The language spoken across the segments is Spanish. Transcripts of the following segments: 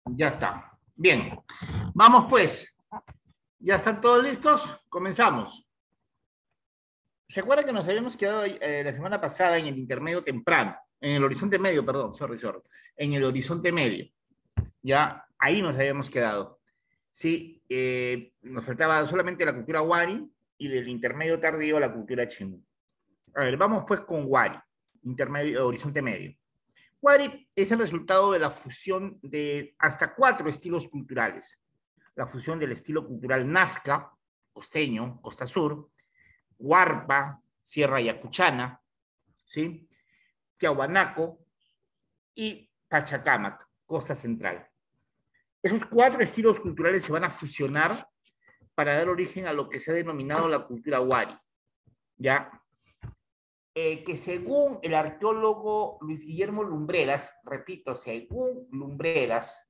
Ya está. Bien. Vamos pues. ¿Ya están todos listos? Comenzamos. ¿Se acuerdan que nos habíamos quedado la semana pasada en el intermedio temprano? En el horizonte medio, perdón, sorry. En el horizonte medio. Ya, ahí nos habíamos quedado. Sí, nos faltaba solamente la cultura Wari y del intermedio tardío la cultura Chimú. A ver, vamos pues con Wari, intermedio, horizonte medio. Wari es el resultado de la fusión de hasta 4 estilos culturales. La fusión del estilo cultural Nazca, costeño, costa sur, Huarpa, Sierra Yacuchana, ¿sí? Tiahuanaco y Pachacamac, costa central. Esos 4 estilos culturales se van a fusionar para dar origen a lo que se ha denominado la cultura Wari, ¿ya? Que según el arqueólogo Luis Guillermo Lumbreras, repito, según Lumbreras,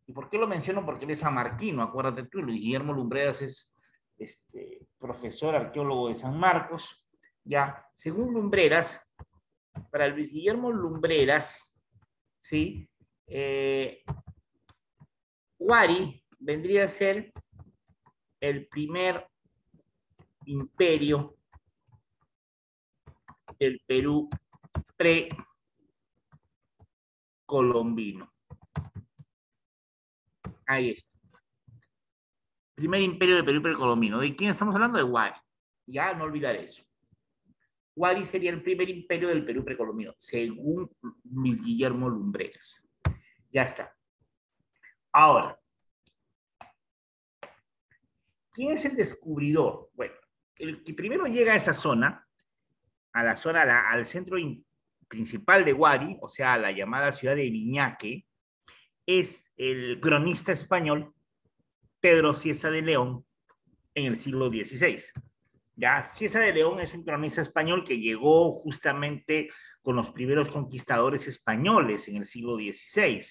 ¿y por qué lo menciono? Porque él es samarquino, acuérdate tú, Luis Guillermo Lumbreras es profesor arqueólogo de San Marcos, ya, según Lumbreras, para Luis Guillermo Lumbreras, ¿sí? Huari vendría a ser el primer imperio del Perú precolombino. Ahí está. Primer imperio del Perú precolombino. ¿De quién estamos hablando? De Huari. Ya no olvidar eso. Huari sería el primer imperio del Perú precolombino, según Luis Guillermo Lumbreras. Ya está. Ahora, ¿quién es el descubridor? Bueno, el que primero llega a esa zona, al centro principal de Huari, o sea, a la llamada ciudad de Viñaque, es el cronista español Pedro Cieza de León en el siglo XVI. Ya Cieza de León es un cronista español que llegó justamente con los primeros conquistadores españoles en el siglo XVI.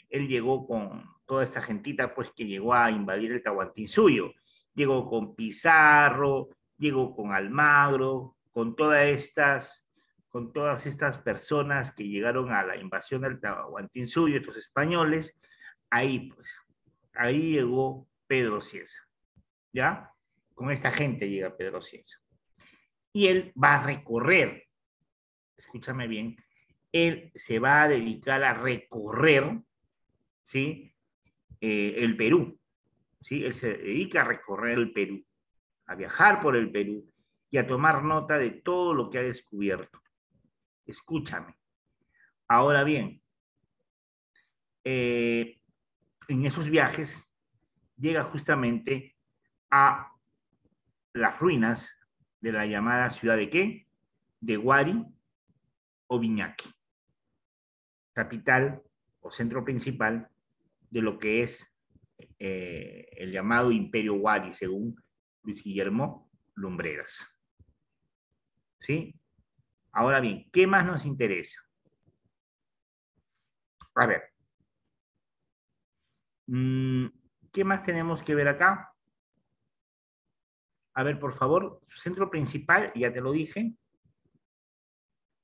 Él llegó con toda esta gentita pues que llegó a invadir el Tahuantinsuyo. Llegó con Pizarro, llegó con Almagro, con todas estas personas que llegaron a la invasión del Tahuantinsuyo, estos españoles. Ahí pues, ahí llegó Pedro Cieza, ¿ya? Con esta gente llega Pedro Cieza. Y él va a recorrer, escúchame bien, él se va a dedicar a recorrer, ¿sí? El Perú, ¿sí? Él se dedica a recorrer el Perú, a viajar por el Perú y a tomar nota de todo lo que ha descubierto. Escúchame. Ahora bien, en esos viajes llega justamente a las ruinas de la llamada ciudad de qué? De Huari o Viñaque, capital o centro principal de lo que es el llamado Imperio Huari, según Luis Guillermo Lumbreras. ¿Sí? Ahora bien, ¿qué más nos interesa? A ver, ¿qué más tenemos que ver acá? A ver, por favor, su centro principal, ya te lo dije,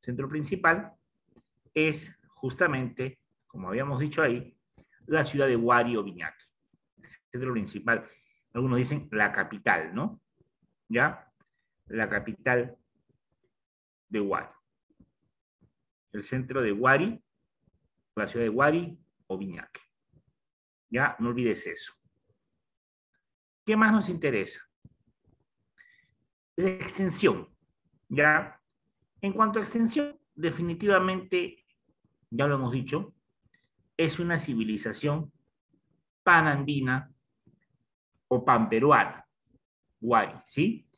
centro principal es justamente, como habíamos dicho ahí, la ciudad de Huari o Viñaque. El centro principal, algunos dicen la capital, ¿no? ¿Ya? La capital de Huari. El centro de Huari, la ciudad de Huari o Viñaque. Ya, no olvides eso. ¿Qué más nos interesa? La extensión. Ya, en cuanto a extensión, definitivamente, ya lo hemos dicho, es una civilización panandina o panperuana, Huari, ¿sí?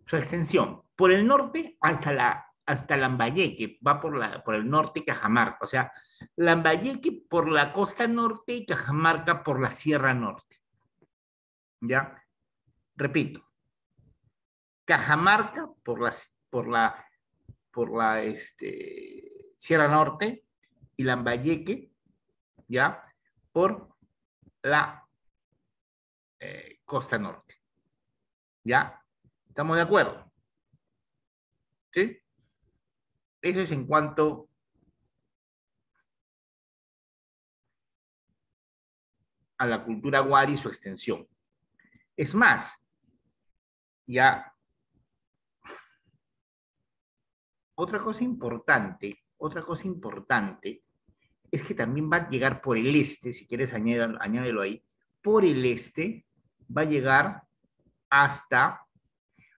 Su extensión, por el norte hasta Lambayeque, va por el norte Cajamarca, o sea, Lambayeque por la costa norte y Cajamarca por la sierra norte, ¿ya? Repito, Cajamarca por la Sierra Norte y Lambayeque, ¿ya? Por la costa norte, ¿ya? ¿Estamos de acuerdo? ¿Sí? Eso es en cuanto a la cultura wari y su extensión. Es más, ya otra cosa importante es que también va a llegar por el este, si quieres añádelo ahí, por el este va a llegar hasta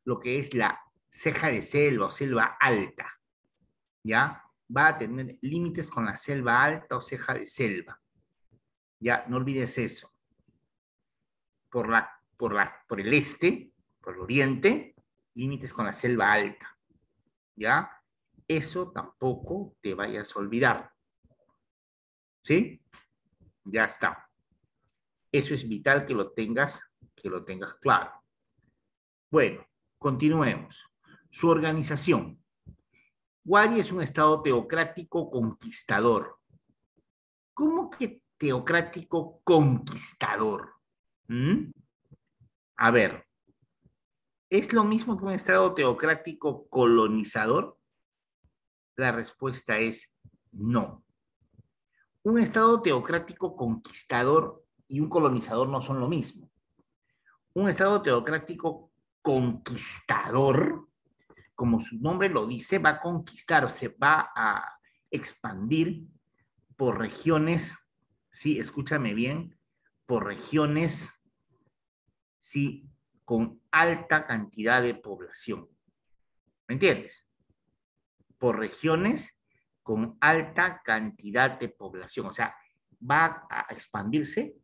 lo que es la ceja de selva o selva alta, ¿ya? Va a tener límites con la selva alta o ceja de selva, ¿ya? No olvides eso. Por el este, por el oriente, límites con la selva alta, ¿ya? Eso tampoco te vayas a olvidar, ¿sí? Ya está. Eso es vital que lo tengas claro. Bueno, continuemos. Su organización. Wari es un estado teocrático conquistador. ¿Cómo que teocrático conquistador? ¿Mm? A ver, ¿es lo mismo que un estado teocrático colonizador? La respuesta es no. Un estado teocrático conquistador y un colonizador no son lo mismo. Un estado teocrático conquistador, como su nombre lo dice, va a conquistar, se va a expandir por regiones, sí, escúchame bien, por regiones, sí, con alta cantidad de población. ¿Me entiendes? Por regiones con alta cantidad de población. O sea, va a expandirse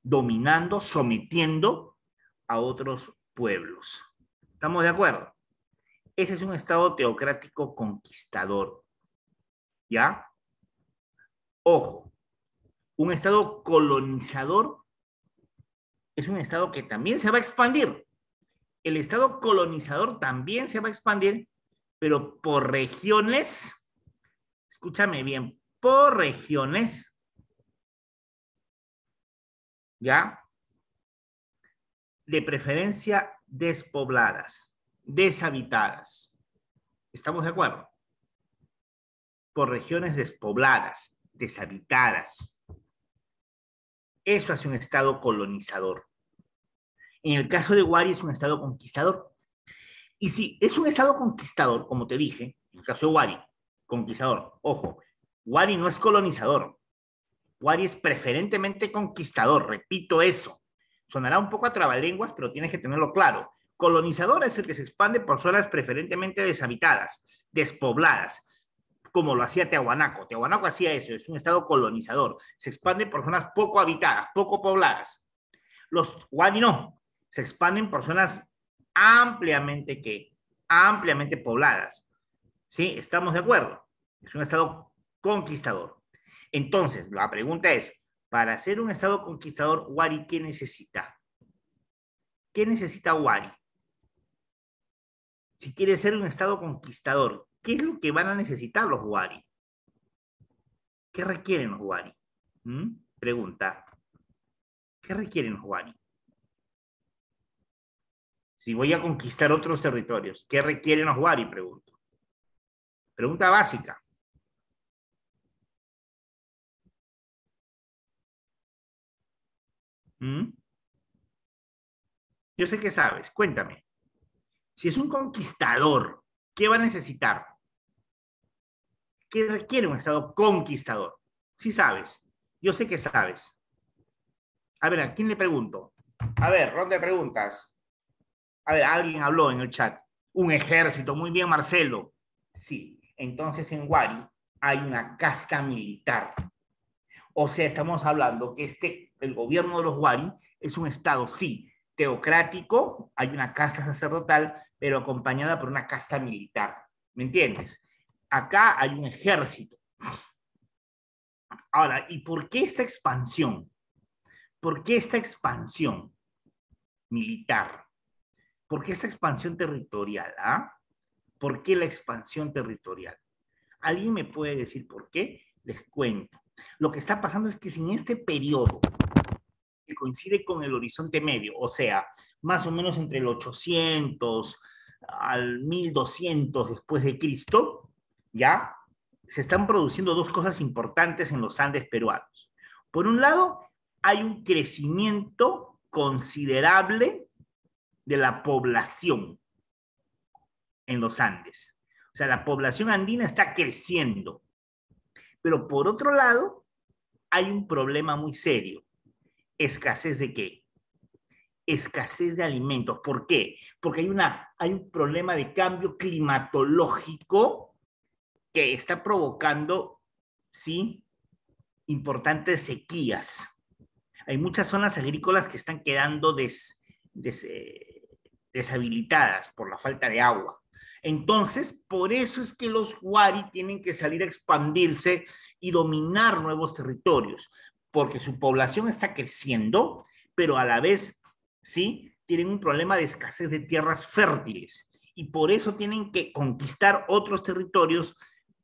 dominando, sometiendo a otros pueblos. ¿Estamos de acuerdo? Ese es un estado teocrático conquistador. ¿Ya? Ojo, un estado colonizador es un estado que también se va a expandir. El estado colonizador también se va a expandir, pero por regiones, escúchame bien, por regiones, ¿ya? De preferencia despobladas, deshabitadas. ¿Estamos de acuerdo? Por regiones despobladas, deshabitadas. Eso hace un estado colonizador. En el caso de Wari es un estado conquistador. Y si es un estado conquistador, como te dije, en el caso de Wari, conquistador, ojo, Wari no es colonizador. Wari es preferentemente conquistador, repito eso. Sonará un poco a trabalenguas, pero tienes que tenerlo claro. Colonizador es el que se expande por zonas preferentemente deshabitadas, despobladas, como lo hacía Tiahuanaco. Tiahuanaco hacía eso, es un estado colonizador. Se expande por zonas poco habitadas, poco pobladas. Los Wari no, se expanden por zonas ampliamente pobladas. ¿Sí? ¿Estamos de acuerdo? Es un estado conquistador. Entonces, la pregunta es, para ser un estado conquistador, Wari, ¿qué necesita? ¿Qué necesita Wari? Si quiere ser un estado conquistador, ¿qué es lo que van a necesitar los Wari? ¿Qué requieren los Wari? Pregunta. ¿Qué requieren los Wari? Si voy a conquistar otros territorios, ¿qué requieren los Wari? Pregunto. Pregunta básica. Yo sé que sabes. Cuéntame. Si es un conquistador, ¿qué va a necesitar? ¿Qué requiere un estado conquistador? Sí sabes. Yo sé que sabes. A ver, ¿a quién le pregunto? A ver, ronda de preguntas. A ver, alguien habló en el chat. Un ejército. Muy bien, Marcelo. Sí. Entonces en Wari hay una casta militar. O sea, estamos hablando que el gobierno de los Wari es un estado, sí, teocrático, hay una casta sacerdotal, pero acompañada por una casta militar. ¿Me entiendes? Acá hay un ejército. Ahora, ¿y por qué esta expansión? ¿Por qué esta expansión militar? ¿Por qué esta expansión territorial? ¿Ah? ¿Por qué la expansión territorial? ¿Alguien me puede decir por qué? Les cuento. Lo que está pasando es que si en este periodo que coincide con el horizonte medio, o sea, más o menos entre el 800 al 1200 después de Cristo, ¿ya? Se están produciendo dos cosas importantes en los Andes peruanos. Por un lado, hay un crecimiento considerable de la población en los Andes. O sea, la población andina está creciendo. Pero por otro lado, hay un problema muy serio. ¿Escasez de qué? Escasez de alimentos. ¿Por qué? Porque hay un problema de cambio climatológico que está provocando, ¿sí?, importantes sequías. Hay muchas zonas agrícolas que están quedando deshabilitadas por la falta de agua. Entonces, por eso es que los Wari tienen que salir a expandirse y dominar nuevos territorios, porque su población está creciendo, pero a la vez, ¿sí?, tienen un problema de escasez de tierras fértiles y por eso tienen que conquistar otros territorios,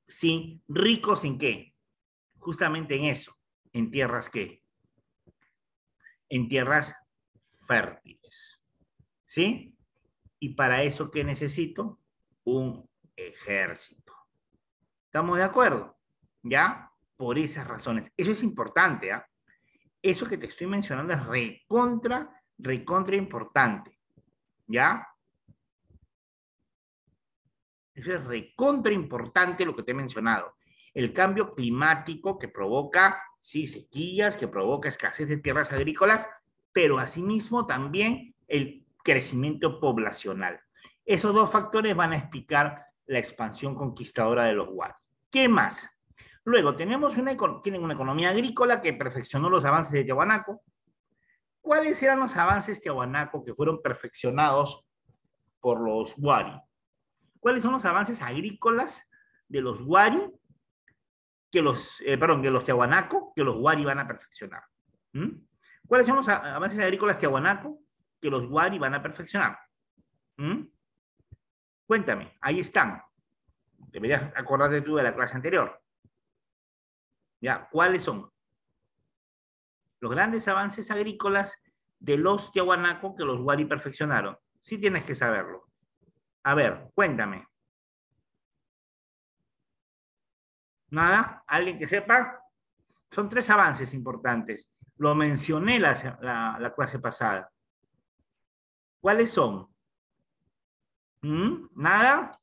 ¿sí?, ricos en qué? Justamente en eso, en tierras ¿qué? En tierras fértiles, ¿sí? Y para eso, ¿qué necesito? Un ejército. ¿Estamos de acuerdo? ¿Ya? Por esas razones. Eso es importante, ¿ah? Eso que te estoy mencionando es recontra importante. ¿Ya? Eso es recontra importante lo que te he mencionado. El cambio climático que provoca, sí, sequías, que provoca escasez de tierras agrícolas, pero asimismo también el crecimiento poblacional. Esos dos factores van a explicar la expansión conquistadora de los Wari. ¿Qué más? Luego, tienen una economía agrícola que perfeccionó los avances de Tiahuanaco. ¿Cuáles eran los avances Tiahuanaco que fueron perfeccionados por los Wari? ¿Cuáles son los avances agrícolas de los Wari de los Tiahuanaco que los Wari van a perfeccionar? ¿Mm? ¿Cuáles son los avances agrícolas Tiahuanaco que los Wari van a perfeccionar? ¿Mm? Cuéntame, ahí están. Deberías acordarte tú de la clase anterior. ¿Ya? ¿Cuáles son? Los grandes avances agrícolas de los Tiahuanaco que los Wari perfeccionaron. Sí tienes que saberlo. A ver, cuéntame. ¿Nada? ¿Alguien que sepa? Son 3 avances importantes. Lo mencioné la clase pasada. ¿Cuáles son? ¿Nada?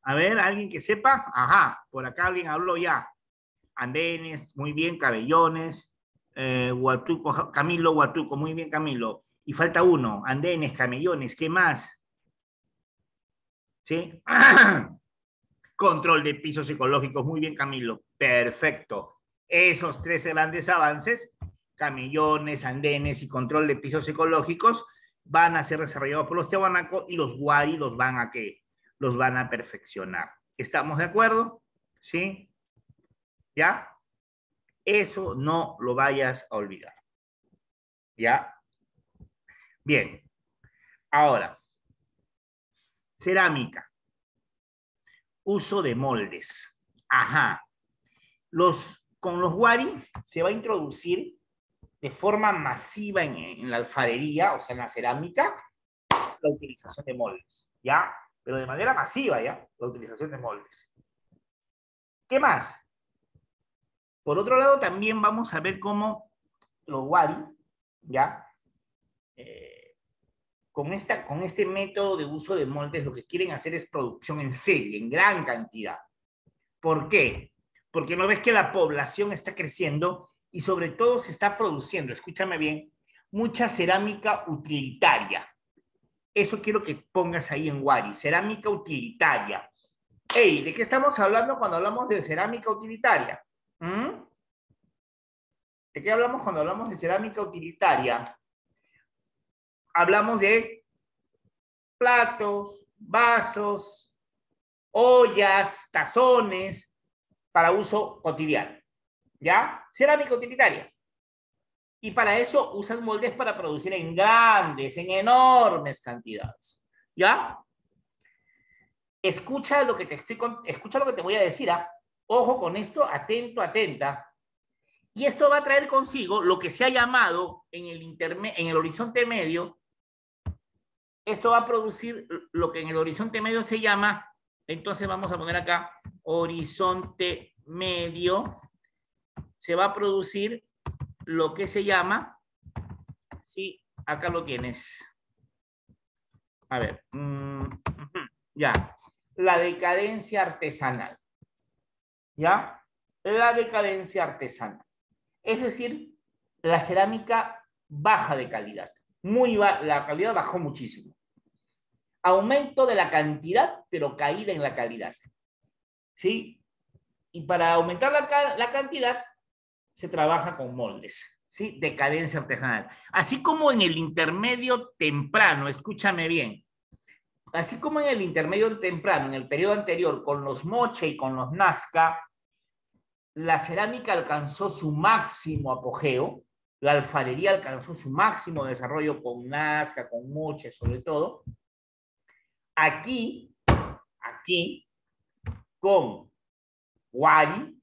A ver, ¿alguien que sepa? Ajá, por acá alguien habló ya. Andenes, muy bien, Cabellones, Huatuco, Camilo, Huatuco, muy bien, Camilo. Y falta uno, Andenes, Camellones, ¿qué más? ¿Sí? Control de pisos ecológicos, muy bien, Camilo. Perfecto. Esos 3 grandes avances, camellones, andenes y control de pisos ecológicos, van a ser desarrollados por los Tiahuanaco y los Wari los van a ¿qué? Los van a perfeccionar. ¿Estamos de acuerdo? ¿Sí? ¿Ya? Eso no lo vayas a olvidar. ¿Ya? Bien. Ahora, cerámica. Uso de moldes. Ajá. Con los Wari se va a introducir de forma masiva en la alfarería, o sea, en la cerámica, la utilización de moldes, ¿ya? Pero de manera masiva, ¿ya? La utilización de moldes. ¿Qué más? Por otro lado, también vamos a ver cómo los Wari, ¿ya? Con este método de uso de moldes, lo que quieren hacer es producción en serie, en gran cantidad. ¿Por qué? Porque no ves que la población está creciendo y sobre todo se está produciendo, escúchame bien, mucha cerámica utilitaria. Eso quiero que pongas ahí en Wari, cerámica utilitaria. Hey, ¿de qué estamos hablando cuando hablamos de cerámica utilitaria? ¿De qué hablamos cuando hablamos de cerámica utilitaria? Hablamos de platos, vasos, ollas, tazones para uso cotidiano. ¿Ya? Cerámica utilitaria. Y para eso usan moldes para producir en grandes, en enormes cantidades. ¿Ya? Escucha lo que te voy a decir. ¿Ah? Ojo con esto, atento, atenta. Y esto va a traer consigo lo que se ha llamado en el horizonte medio. Esto va a producir lo que en el horizonte medio se llama, entonces vamos a poner acá, horizonte medio, se va a producir lo que se llama, sí, acá lo tienes. A ver, ya, la decadencia artesanal, ¿ya? La decadencia artesanal. Es decir, la cerámica baja de calidad. La calidad bajó muchísimo. Aumento de la cantidad, pero caída en la calidad. ¿Sí? Y para aumentar la cantidad, se trabaja con moldes. ¿Sí? Decadencia artesanal. Así como en el intermedio temprano, escúchame bien, así como en el intermedio temprano, en el periodo anterior, con los Moche y con los Nazca, la cerámica alcanzó su máximo apogeo, la alfarería alcanzó su máximo desarrollo con Nazca, con Moche sobre todo. Aquí, con Wari,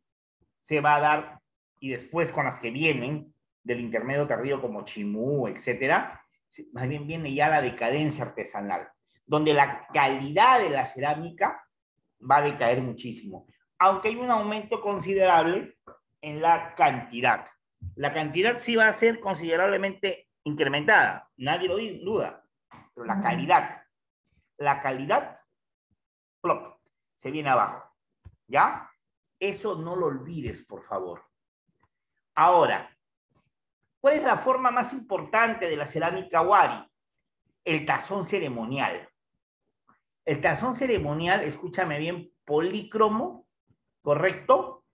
se va a dar, y después con las que vienen del intermedio tardío como Chimú, etcétera, más bien viene ya la decadencia artesanal, donde la calidad de la cerámica va a decaer muchísimo, aunque hay un aumento considerable en la cantidad. La cantidad sí va a ser considerablemente incrementada, nadie lo duda, pero la calidad, plop, se viene abajo, ¿ya? Eso no lo olvides, por favor. Ahora, ¿cuál es la forma más importante de la cerámica Wari? El tazón ceremonial. El tazón ceremonial, escúchame bien, polícromo, ¿correcto?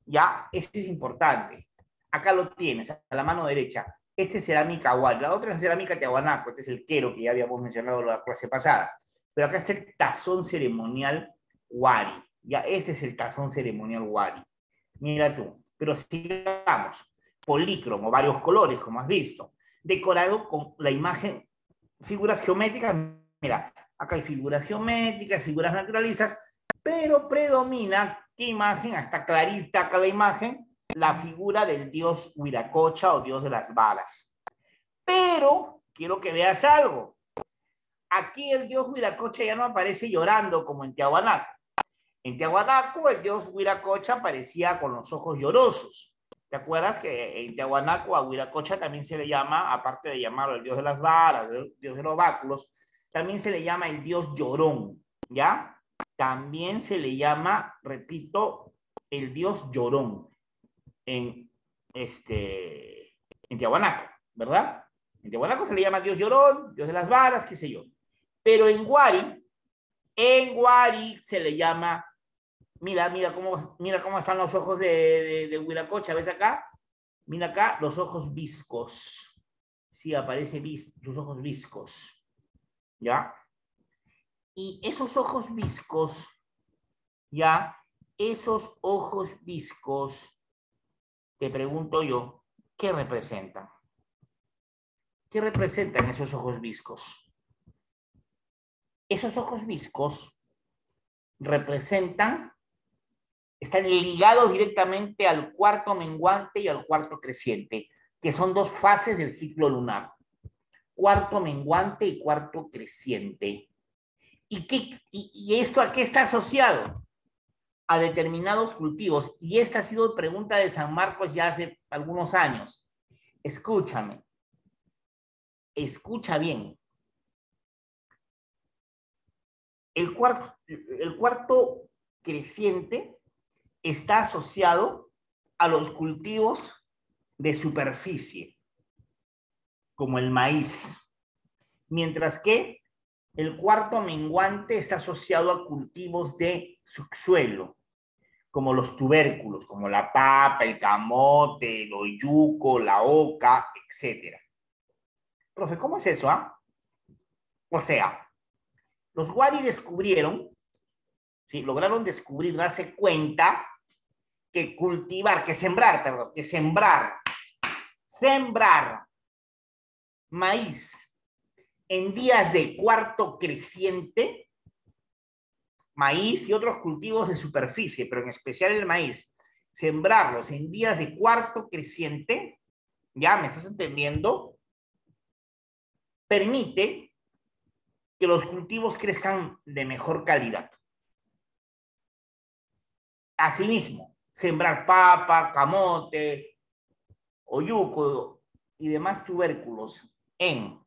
Ya, esto es importante. Acá lo tienes, a la mano derecha. Este es cerámica Wari, la otra es cerámica Tiahuanaco, este es el quero que ya habíamos mencionado la clase pasada. Pero acá está el tazón ceremonial Wari. Ya, este es el tazón ceremonial Wari. Mira tú. Pero sigamos. Polícromo, varios colores, como has visto. Decorado con la imagen, figuras geométricas. Mira, acá hay figuras geométricas, figuras naturalistas, pero predomina, ¿qué imagen? Hasta clarita acá la imagen, la figura del dios Huiracocha o dios de las varas. Pero quiero que veas algo. Aquí el dios Huiracocha ya no aparece llorando como en Tiahuanaco. En Tiahuanaco el dios Huiracocha aparecía con los ojos llorosos. ¿Te acuerdas que en Tiahuanaco a Huiracocha también se le llama, aparte de llamarlo el dios de las varas, el dios de los báculos, también se le llama el dios llorón, ¿ya? También se le llama, repito, el dios llorón en, en Tiahuanaco, ¿verdad? En Tiahuanaco se le llama dios llorón, dios de las varas, qué sé yo. Pero en Wari se le llama, mira cómo están los ojos de Huiracocha, ¿ves acá? Mira acá, los ojos viscos. Sí, aparece sus ojos viscos. ¿Ya? Y esos ojos viscos, ¿ya? Esos ojos viscos, te pregunto yo, ¿qué representan? ¿Qué representan esos ojos viscos? Esos ojos viscos están ligados directamente al cuarto menguante y al cuarto creciente, que son dos fases del ciclo lunar. Cuarto menguante y cuarto creciente. ¿Y esto a qué está asociado? A determinados cultivos. Y esta ha sido pregunta de San Marcos ya hace algunos años. Escúchame. Escucha bien. El cuarto creciente está asociado a los cultivos de superficie, como el maíz, mientras que el cuarto menguante está asociado a cultivos de subsuelo, como los tubérculos, como la papa, el camote, el oyuco, la oca, etc. Profe, ¿cómo es eso? O sea, los Wari descubrieron, ¿sí? Lograron descubrir, darse cuenta que sembrar maíz en días de cuarto creciente, maíz y otros cultivos de superficie, pero en especial el maíz, sembrarlos en días de cuarto creciente, ya me estás entendiendo, permite que los cultivos crezcan de mejor calidad. Asimismo, sembrar papa, camote, oyuco y demás tubérculos en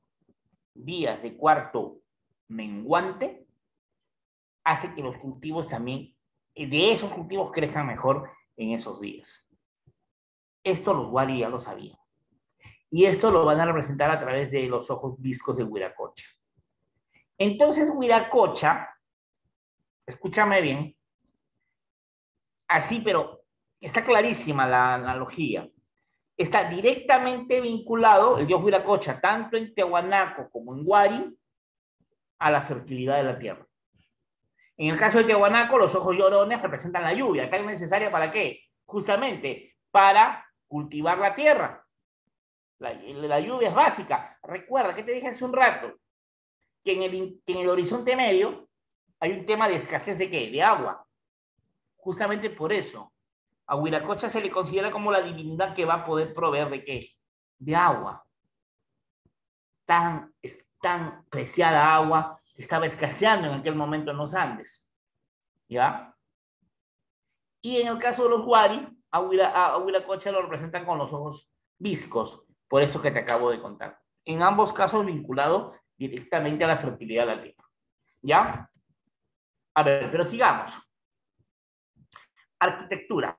días de cuarto menguante, hace que los cultivos también, de esos cultivos crezcan mejor en esos días. Esto los Wari ya lo sabían. Y esto lo van a representar a través de los ojos viscos de Wiracocha. Entonces, Wiracocha, escúchame bien, así, pero está clarísima la analogía. Está directamente vinculado el dios Wiracocha, tanto en Tiahuanaco como en Wari, a la fertilidad de la tierra. En el caso de Tiahuanaco, los ojos llorones representan la lluvia, tan necesaria para qué? Justamente para cultivar la tierra. La lluvia es básica. Recuerda que te dije hace un rato que en el horizonte medio hay un tema de escasez de ¿qué? De agua. Justamente por eso a Wiracocha se le considera como la divinidad que va a poder proveer de ¿qué? De agua. Es tan preciada agua que estaba escaseando en aquel momento en los Andes. ¿Ya? Y en el caso de los Wari, a Wiracocha lo representan con los ojos viscos, por eso que te acabo de contar. En ambos casos vinculado directamente a la fertilidad de la tierra. ¿Ya? A ver, pero sigamos. Arquitectura.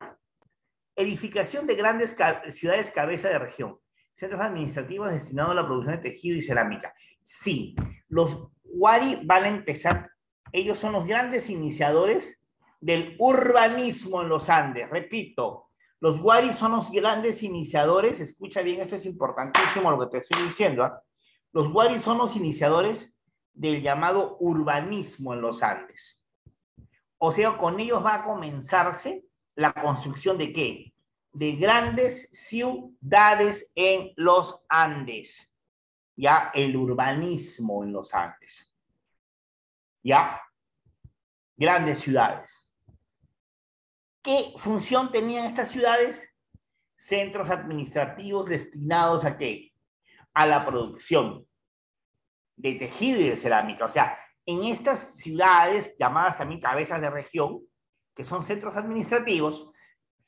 Edificación de grandes ciudades cabeza de región. Centros administrativos destinados a la producción de tejido y cerámica. Sí, los Wari van a empezar, ellos son los grandes iniciadores del urbanismo en los Andes. Repito, los Wari son los grandes iniciadores, escucha bien, esto es importantísimo lo que te estoy diciendo, ¿eh? Los Wari son los iniciadores del llamado urbanismo en los Andes. O sea, con ellos va a comenzarse la construcción de ¿qué? De grandes ciudades en los Andes. Ya, el urbanismo en los Andes. Ya, grandes ciudades. ¿Qué función tenían estas ciudades? Centros administrativos destinados ¿a qué? A la producción de tejido y de cerámica. O sea, en estas ciudades, llamadas también cabezas de región, que son centros administrativos,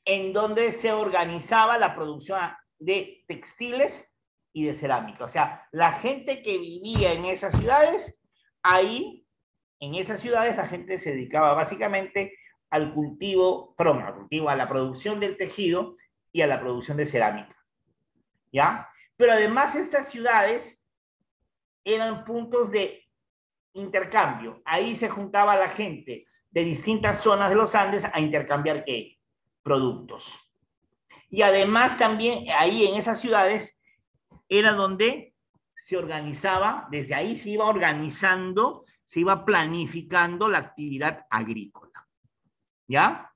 en donde se organizaba la producción de textiles y de cerámica. O sea, la gente que vivía en esas ciudades, ahí, en esas ciudades, la gente se dedicaba básicamente al cultivo, a la producción del tejido y a la producción de cerámica. ¿Ya? Pero además estas ciudades eran puntos de intercambio. Ahí se juntaba la gente de distintas zonas de los Andes a intercambiar ¿qué? Productos. Y además también ahí en esas ciudades era donde se organizaba, desde ahí se iba organizando, se iba planificando la actividad agrícola. ¿Ya?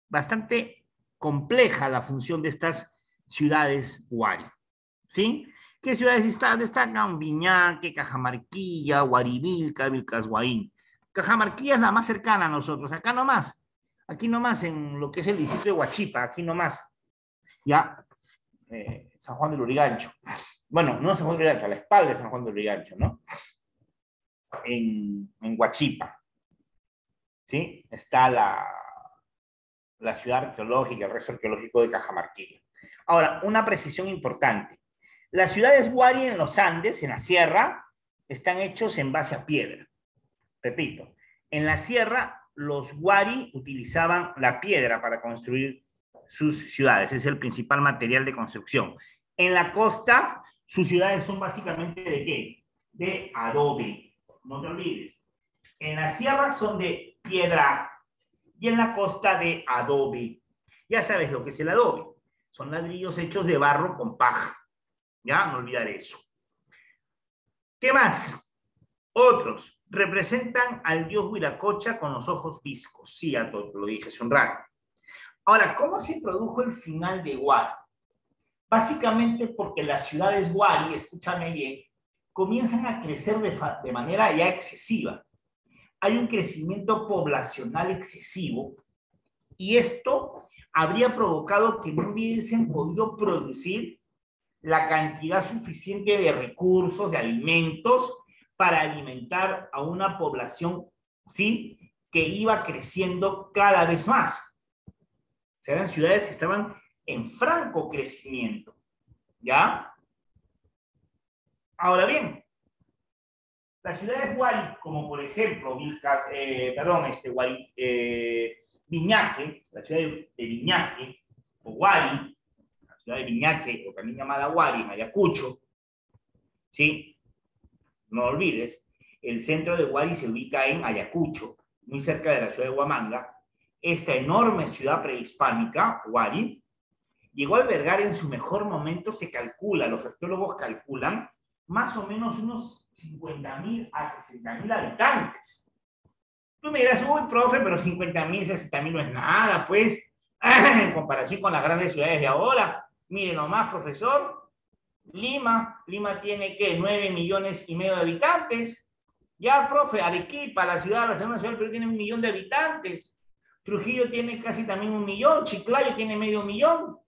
Bastante compleja la función de estas ciudades Wari. ¿Sí? ¿Qué ciudades destacan? Viñaque, Cajamarquilla, Guarivilca, Vilcashuaín. Cajamarquilla es la más cercana a nosotros, acá nomás. Aquí nomás en lo que es el distrito de Huachipa, aquí nomás. Ya, San Juan del Lurigancho. Bueno, no San Juan del Lurigancho, a la espalda de San Juan del Lurigancho, ¿no? En Huachipa. ¿Sí? Está la ciudad arqueológica, el resto arqueológico de Cajamarquilla. Ahora, una precisión importante. Las ciudades Wari en los Andes, en la sierra, están hechos en base a piedra. Repito, en la sierra los Wari utilizaban la piedra para construir sus ciudades. Es el principal material de construcción. En la costa, sus ciudades son básicamente ¿de qué? De adobe. No te olvides. En la sierra son de piedra y en la costa de adobe. Ya sabes lo que es el adobe. Son ladrillos hechos de barro con paja. Ya, no olvidar eso. ¿Qué más? Otros representan al dios Wiracocha con los ojos viscos. Sí, ya lo dije hace un rato. Ahora, ¿cómo se produjo el final de Wari? Básicamente porque las ciudades Wari, escúchame bien, comienzan a crecer de manera ya excesiva. Hay un crecimiento poblacional excesivo y esto habría provocado que no hubiesen podido producir la cantidad suficiente de recursos, de alimentos, para alimentar a una población, ¿sí?, que iba creciendo cada vez más. sea, eran ciudades que estaban en franco crecimiento, ¿ya? Ahora bien, las ciudades Guari, como por ejemplo, Viñaque, la ciudad de Viñaque, o Guari, la ciudad de Viñaque, o también llamada Guari, en Ayacucho, ¿sí? No olvides, el centro de Guari se ubica en Ayacucho, muy cerca de la ciudad de Huamanga. Esta enorme ciudad prehispánica, Guari, llegó a albergar en su mejor momento, se calcula, los arqueólogos calculan, más o menos unos 50.000 a 60.000 habitantes. Tú me dirás, uy, profe, pero 50.000, 60.000 no es nada, pues, en comparación con las grandes ciudades de ahora. Mire nomás, profesor, Lima tiene, ¿qué? 9,5 millones de habitantes. Ya, profe, Arequipa, la segunda ciudad del Perú, tiene 1 millón de habitantes. Trujillo tiene casi también 1 millón, Chiclayo tiene medio millón.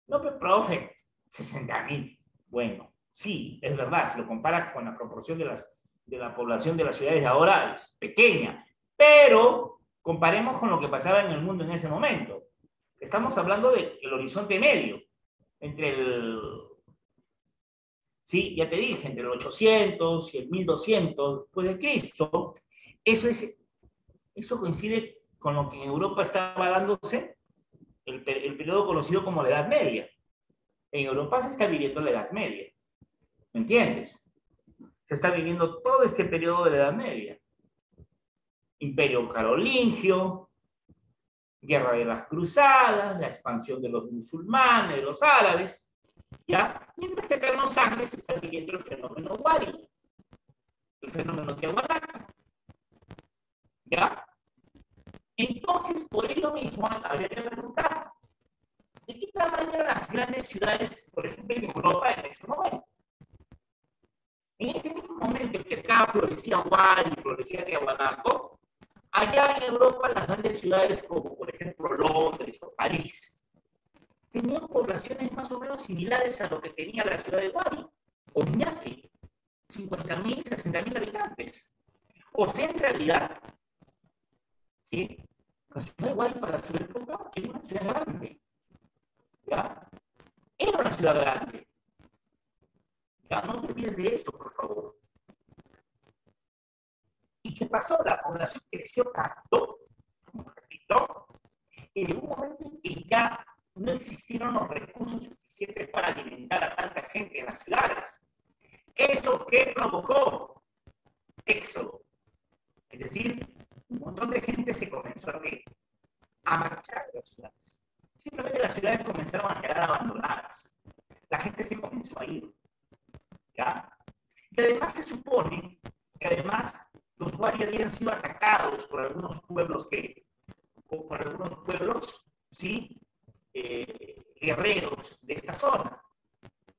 No, pero, profe, 60.000. Bueno, sí, es verdad, si lo comparas con la proporción de la población de las ciudades de ahora, es pequeña. Pero comparemos con lo que pasaba en el mundo en ese momento. Estamos hablando del horizonte medio, entre el... Sí, ya te dije, entre el 800 y el 1200 después de Cristo. Eso coincide con lo que en Europa estaba dándose el periodo conocido como la Edad Media. En Europa se está viviendo la Edad Media. ¿Me entiendes? Se está viviendo todo este periodo de la Edad Media. Imperio carolingio, guerra de las cruzadas, la expansión de los musulmanes, de los árabes, ¿ya? Mientras que acá en los Andes se está viviendo el fenómeno Wari, el fenómeno Tiahuanaco, ¿ya? Entonces, por ello mismo, habría que preguntar, ¿de qué tamaño eran las grandes ciudades, por ejemplo, en Europa en ese momento? En ese mismo momento en que acá florecía Wari, florecía Tiahuanaco, allá en Europa las grandes ciudades como, por ejemplo, Londres o París, tenían poblaciones más o menos similares a lo que tenía la ciudad de Wari, o Iñaki, 50.000, 60.000 habitantes. O sea, en realidad, ¿sí? La ciudad de Wari para su época era una ciudad grande, ¿ya? Era una ciudad grande. Ya, no te olvides de eso, por favor. ¿Y qué pasó? La población creció tanto, como repito, que llegó un momento en que ya no existieron los recursos suficientes para alimentar a tanta gente en las ciudades. ¿Eso qué provocó? Éxodo. Es decir, un montón de gente se comenzó a marchar de las ciudades. Simplemente las ciudades comenzaron a quedar abandonadas. La gente se comenzó a ir. ¿Ya? Y además se supone que además los Wari habían sido atacados por algunos pueblos ¿sí? Guerreros de esta zona,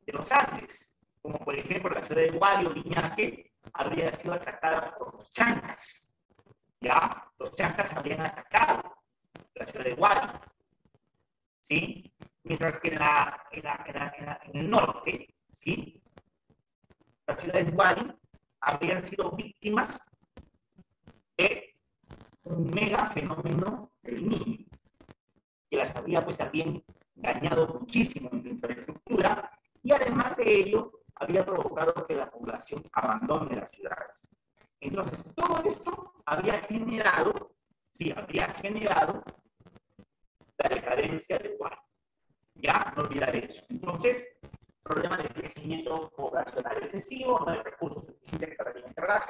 de los Andes, como por ejemplo la ciudad de Wari o Viñaque habría sido atacada por los chancas, ¿ya? Los chancas habían atacado la ciudad de Wari, ¿sí? Mientras que en el norte, ¿sí? Las ciudades Wari habrían sido víctimas de un mega fenómeno del Niño, que las habría pues también dañado muchísimo en su infraestructura y además de ello había provocado que la población abandone las ciudades. Entonces, todo esto habría generado la decadencia de Wari. Ya, no olvidar eso. Entonces, problema de crecimiento poblacional excesivo, no hay recursos suficientes para alimentar a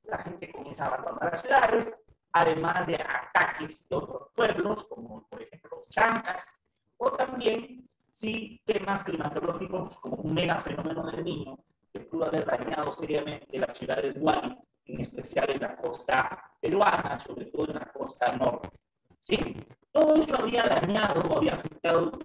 la gente comienza a abandonar las ciudades, además de ataques de otros pueblos, como por ejemplo los chancas, o también sí, temas climatológicos como un mega fenómeno del Niño, que pudo haber dañado seriamente las ciudades de Wari, en especial en la costa peruana, sobre todo en la costa norte. ¿Sí? Todo eso había dañado, había afectado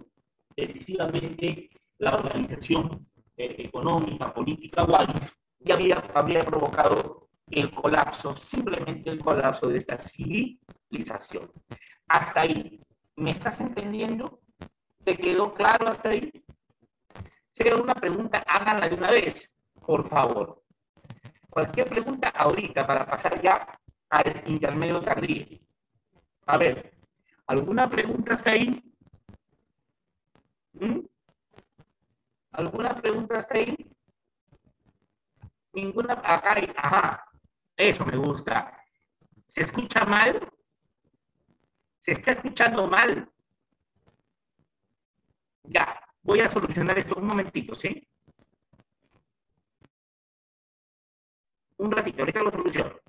decisivamente la organización económica, política Wari, y habría provocado el colapso, simplemente el colapso de esta civilización. Hasta ahí. ¿Me estás entendiendo? ¿Te quedó claro hasta ahí? Si hay alguna pregunta, háganla de una vez, por favor. Cualquier pregunta ahorita para pasar ya al intermedio tardío. A ver, ¿Alguna pregunta hasta ahí? ¿Mm? ¿Alguna pregunta hasta ahí? Ninguna. Acá hay. Ajá. Eso me gusta. ¿Se escucha mal? ¿Se está escuchando mal? Ya. Voy a solucionar esto un momentito, ¿sí? Un ratito, ahorita lo soluciono.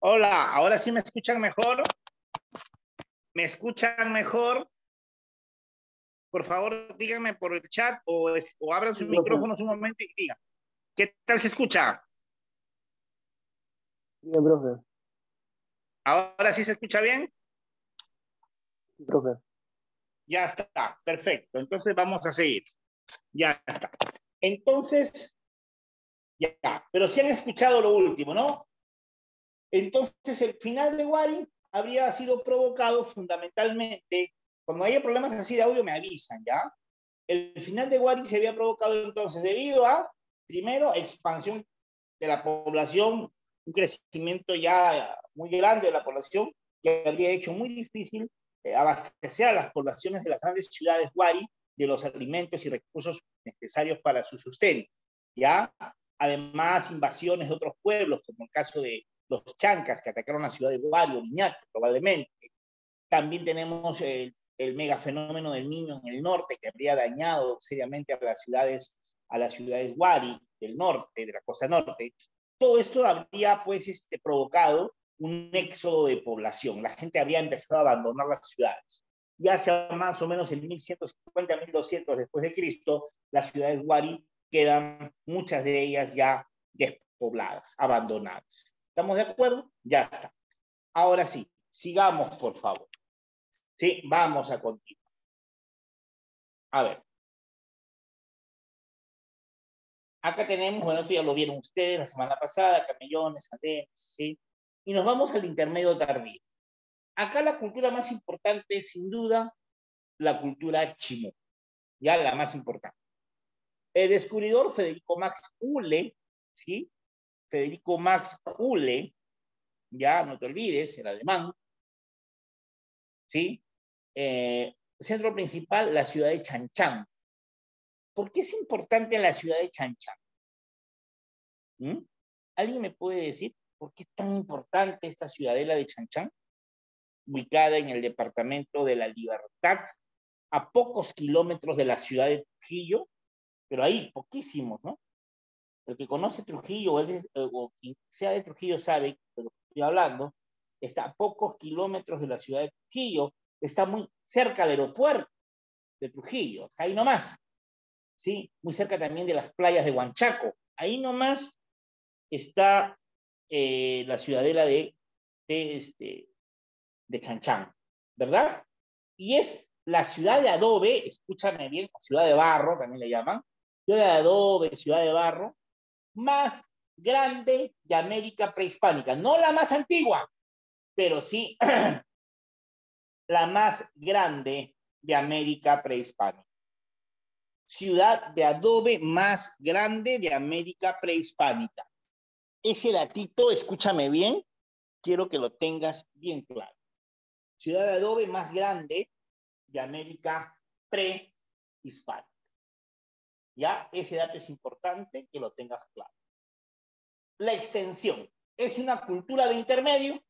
Hola, ¿ahora sí me escuchan mejor? ¿Me escuchan mejor? Por favor, díganme por el chat o abran Sí, sus profe. micrófonos un momento y digan. ¿Qué tal se escucha? Bien, profe. ¿Ahora sí se escucha bien? Sí, profe. Ya está, perfecto. Entonces vamos a seguir. Ya está. Entonces, ya, pero sí han escuchado lo último, ¿no? Entonces, el final de Wari habría sido provocado fundamentalmente, cuando haya problemas así de audio me avisan, ¿ya? El final de Wari se había provocado entonces debido a, primero, expansión de la población, un crecimiento ya muy grande de la población que habría hecho muy difícil abastecer a las poblaciones de las grandes ciudades Wari de los alimentos y recursos necesarios para su sustento. ¿Ya? Además, invasiones de otros pueblos, como el caso de los chancas que atacaron la ciudad de Wari o Viñaque, probablemente. También tenemos el megafenómeno del niño en el norte que habría dañado seriamente a las ciudades Wari del norte, de la costa norte. Todo esto habría pues provocado un éxodo de población. La gente habría empezado a abandonar las ciudades. Ya hacia más o menos en 1150, 1200 después de Cristo, las ciudades Wari quedan muchas de ellas ya despobladas, abandonadas. ¿Estamos de acuerdo? Ya está. Ahora sí, sigamos, por favor. Sí, vamos a continuar. A ver, acá tenemos, bueno, esto ya lo vieron ustedes la semana pasada, camellones, andenes, ¿sí? Y nos vamos al intermedio tardío. Acá la cultura más importante es, sin duda, la cultura chimú, ya la más importante. El descubridor Federico Max Ulle, ¿sí? Federico Max Ulle, ya no te olvides, el alemán, ¿sí? Centro principal, la ciudad de Chanchán. ¿Por qué es importante la ciudad de Chanchán? ¿Mm? ¿Alguien me puede decir por qué es tan importante esta ciudadela de Chanchán, ubicada en el departamento de La Libertad, a pocos kilómetros de la ciudad de Trujillo? pero ahí poquísimos, ¿no? El que conoce Trujillo o quien sea de Trujillo sabe de lo que estoy hablando, está a pocos kilómetros de la ciudad de Trujillo, está muy cerca del aeropuerto de Trujillo, está ahí nomás, ¿sí? Muy cerca también de las playas de Huanchaco, ahí nomás está la ciudadela de Chanchán, ¿verdad? Y es la ciudad de adobe, escúchame bien, ciudad de barro también le llaman, ciudad de adobe, ciudad de barro, más grande de América prehispánica. No la más antigua, pero sí la más grande de América prehispánica. Ciudad de adobe más grande de América prehispánica. Ese datito, escúchame bien, quiero que lo tengas bien claro. Ciudad de adobe más grande de América prehispánica. Ya, ese dato es importante que lo tengas claro. La extensión, ¿es una cultura de intermedio?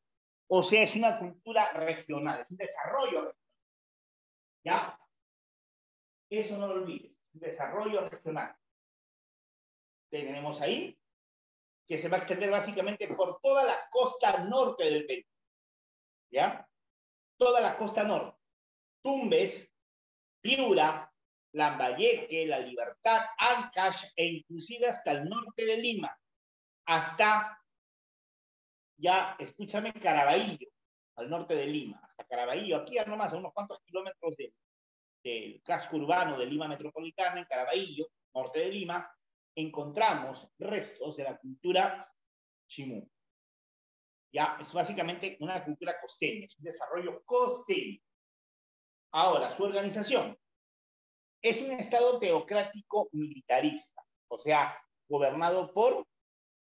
O sea, es una cultura regional, es un desarrollo regional. ¿Ya? Eso no lo olvides, un desarrollo regional. Tenemos ahí que se va a extender básicamente por toda la costa norte del Perú. ¿Ya? Toda la costa norte. Tumbes, Piura, Lambayeque, La Libertad, Ancash e inclusive hasta el norte de Lima. Hasta, ya, escúchame, Caraballo, al norte de Lima. Hasta Caraballo, aquí ya nomás a unos cuantos kilómetros del casco urbano de Lima Metropolitana, en Caraballo, norte de Lima, encontramos restos de la cultura chimú. Ya, es básicamente una cultura costeña, es un desarrollo costeño. Ahora, su organización es un estado teocrático militarista, o sea, gobernado por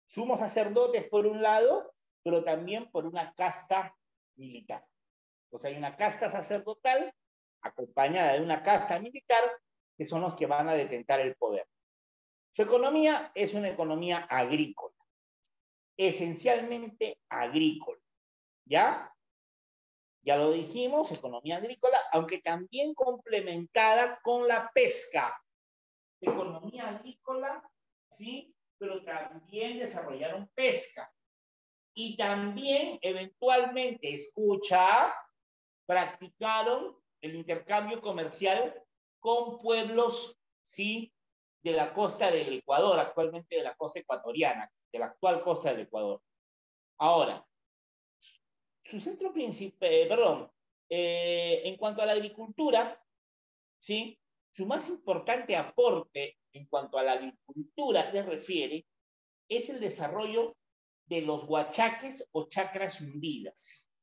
sumos sacerdotes por un lado, pero también por una casta militar. O sea, hay una casta sacerdotal acompañada de una casta militar que son los que van a detentar el poder. Su economía es una economía agrícola, esencialmente agrícola, ¿ya? Ya lo dijimos, economía agrícola, aunque también complementada con la pesca. Economía agrícola, sí, pero también desarrollaron pesca. Y también, eventualmente, escucha, practicaron el intercambio comercial con pueblos, sí, de la costa del Ecuador, actualmente de la costa ecuatoriana, de la actual costa del Ecuador. Ahora, su centro principal, en cuanto a la agricultura, ¿sí? Su más importante aporte en cuanto a la agricultura se refiere es el desarrollo de los huachaques o chacras hundidas.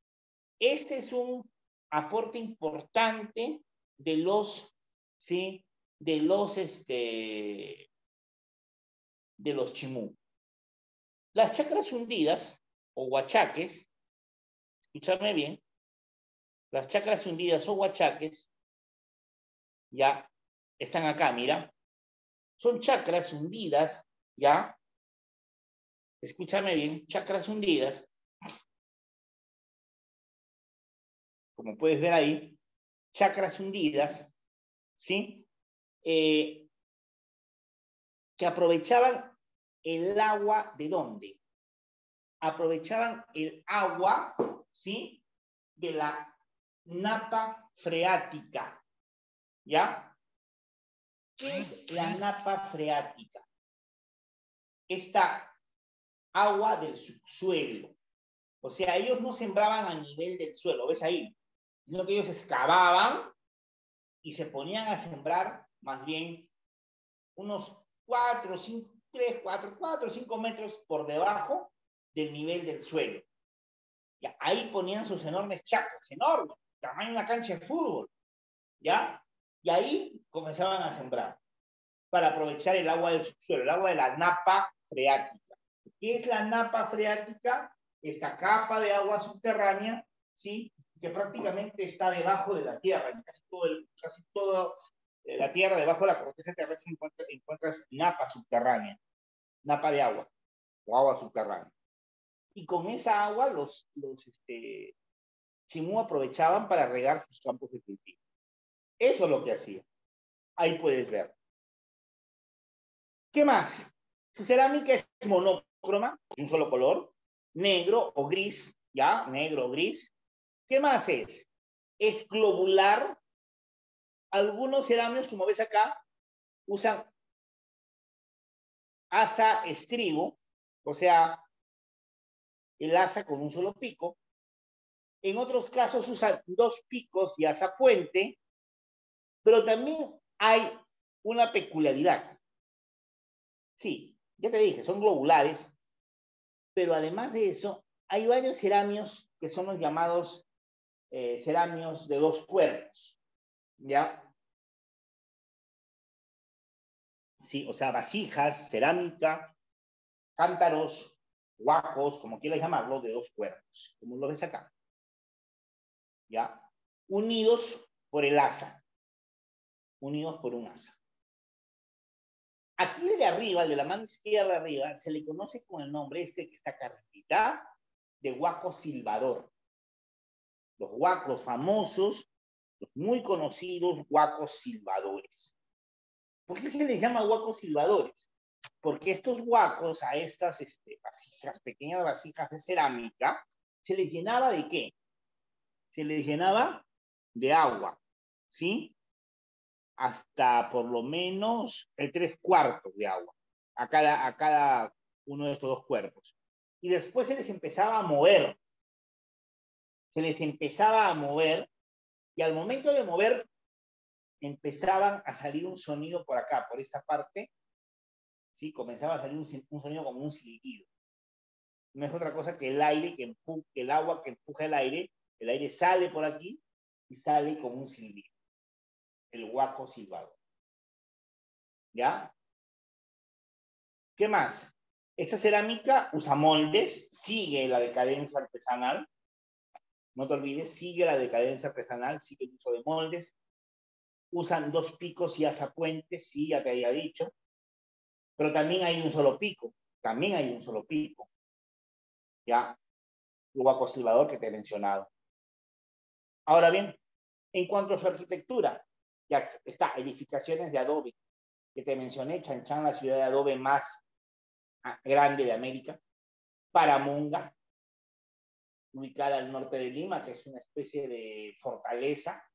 Este es un aporte importante de los, ¿sí? De los chimú. Las chacras hundidas o huachaques, escúchame bien, las chacras hundidas o huachaques, ya están acá, mira, son chacras hundidas, ya, escúchame bien, chacras hundidas, como puedes ver ahí, chacras hundidas, ¿sí? Que aprovechaban el agua de dónde? Aprovechaban el agua, ¿sí? De la napa freática, ¿ya? ¿Qué es la napa freática? Esta agua del subsuelo. O sea, ellos no sembraban a nivel del suelo, ¿ves ahí? Sino que ellos excavaban y se ponían a sembrar más bien unos 4, 5, 3, 4, 4, 5 metros por debajo del nivel del suelo. Ya, ahí ponían sus enormes chacras, enormes, tamaño de una cancha de fútbol, ¿ya? Y ahí comenzaban a sembrar para aprovechar el agua del subsuelo, el agua de la napa freática. ¿Qué es la napa freática? Esta capa de agua subterránea, ¿sí? Que prácticamente está debajo de la tierra, en casi todo la tierra, debajo de la corteza terrestre encuentras napa subterránea, napa de agua o agua subterránea. Y con esa agua los chimú aprovechaban para regar sus campos de cultivo. Eso es lo que hacía. Ahí puedes ver. ¿Qué más? Su cerámica es monócroma, de un solo color, negro o gris, ¿ya? Negro o gris. ¿Qué más es? Es globular. Algunos cerámicos, como ves acá, usan asa estribo, o sea, el asa con un solo pico. En otros casos usan dos picos y asa puente, pero también hay una peculiaridad. Sí, ya te dije, son globulares, pero además de eso, hay varios ceramios que son los llamados ceramios de dos cuerpos, ¿ya? Sí, o sea, vasijas, cerámica, cántaros, huacos, como quieras llamarlo, de dos cuerpos, como lo ves acá, ¿ya? Unidos por el asa, unidos por un asa. Aquí el de arriba, el de la mano izquierda arriba, se le conoce con el nombre este que está acá arriba, de huaco silbador. Los huacos famosos, los muy conocidos huacos silbadores. ¿Por qué se les llama huacos silbadores? Porque estos huacos a estas vasijas, pequeñas vasijas de cerámica, ¿se les llenaba de qué? Se les llenaba de agua, ¿sí? Hasta por lo menos el 3/4 de agua a cada uno de estos dos cuerpos. Y después se les empezaba a mover, y al momento de mover empezaban a salir un sonido por acá, por esta parte, ¿sí? Comenzaba a salir un sonido como un silbido. No es otra cosa que el aire, el agua que empuja el aire sale por aquí y sale como un silbido, el huaco silbado. ¿Ya? ¿Qué más? Esta cerámica usa moldes, sigue la decadencia artesanal, no te olvides, sigue la decadencia artesanal, sigue el uso de moldes, usan dos picos y azapuentes, sí, ya te había dicho, pero también hay un solo pico, ¿ya? El huaco silbador que te he mencionado. Ahora bien, en cuanto a su arquitectura, ya está, edificaciones de adobe, que te mencioné, Chan, la ciudad de adobe más grande de América, Paramonga, ubicada al norte de Lima, que es una especie de fortaleza,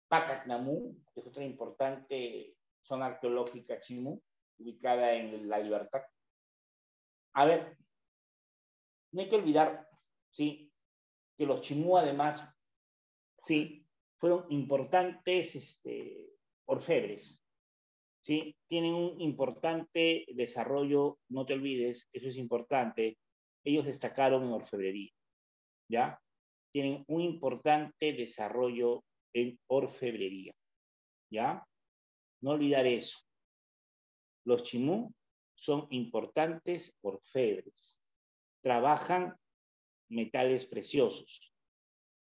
Pacacnamú, que es otra importante zona arqueológica chimú, ubicada en La Libertad. A ver, no hay que olvidar, sí, que los chimú además, sí, fueron importantes orfebres, ¿sí? Tienen un importante desarrollo, no te olvides, eso es importante, ellos destacaron en orfebrería, ¿ya? Tienen un importante desarrollo en orfebrería, ¿ya? No olvidar eso. Los chimú son importantes orfebres, trabajan metales preciosos.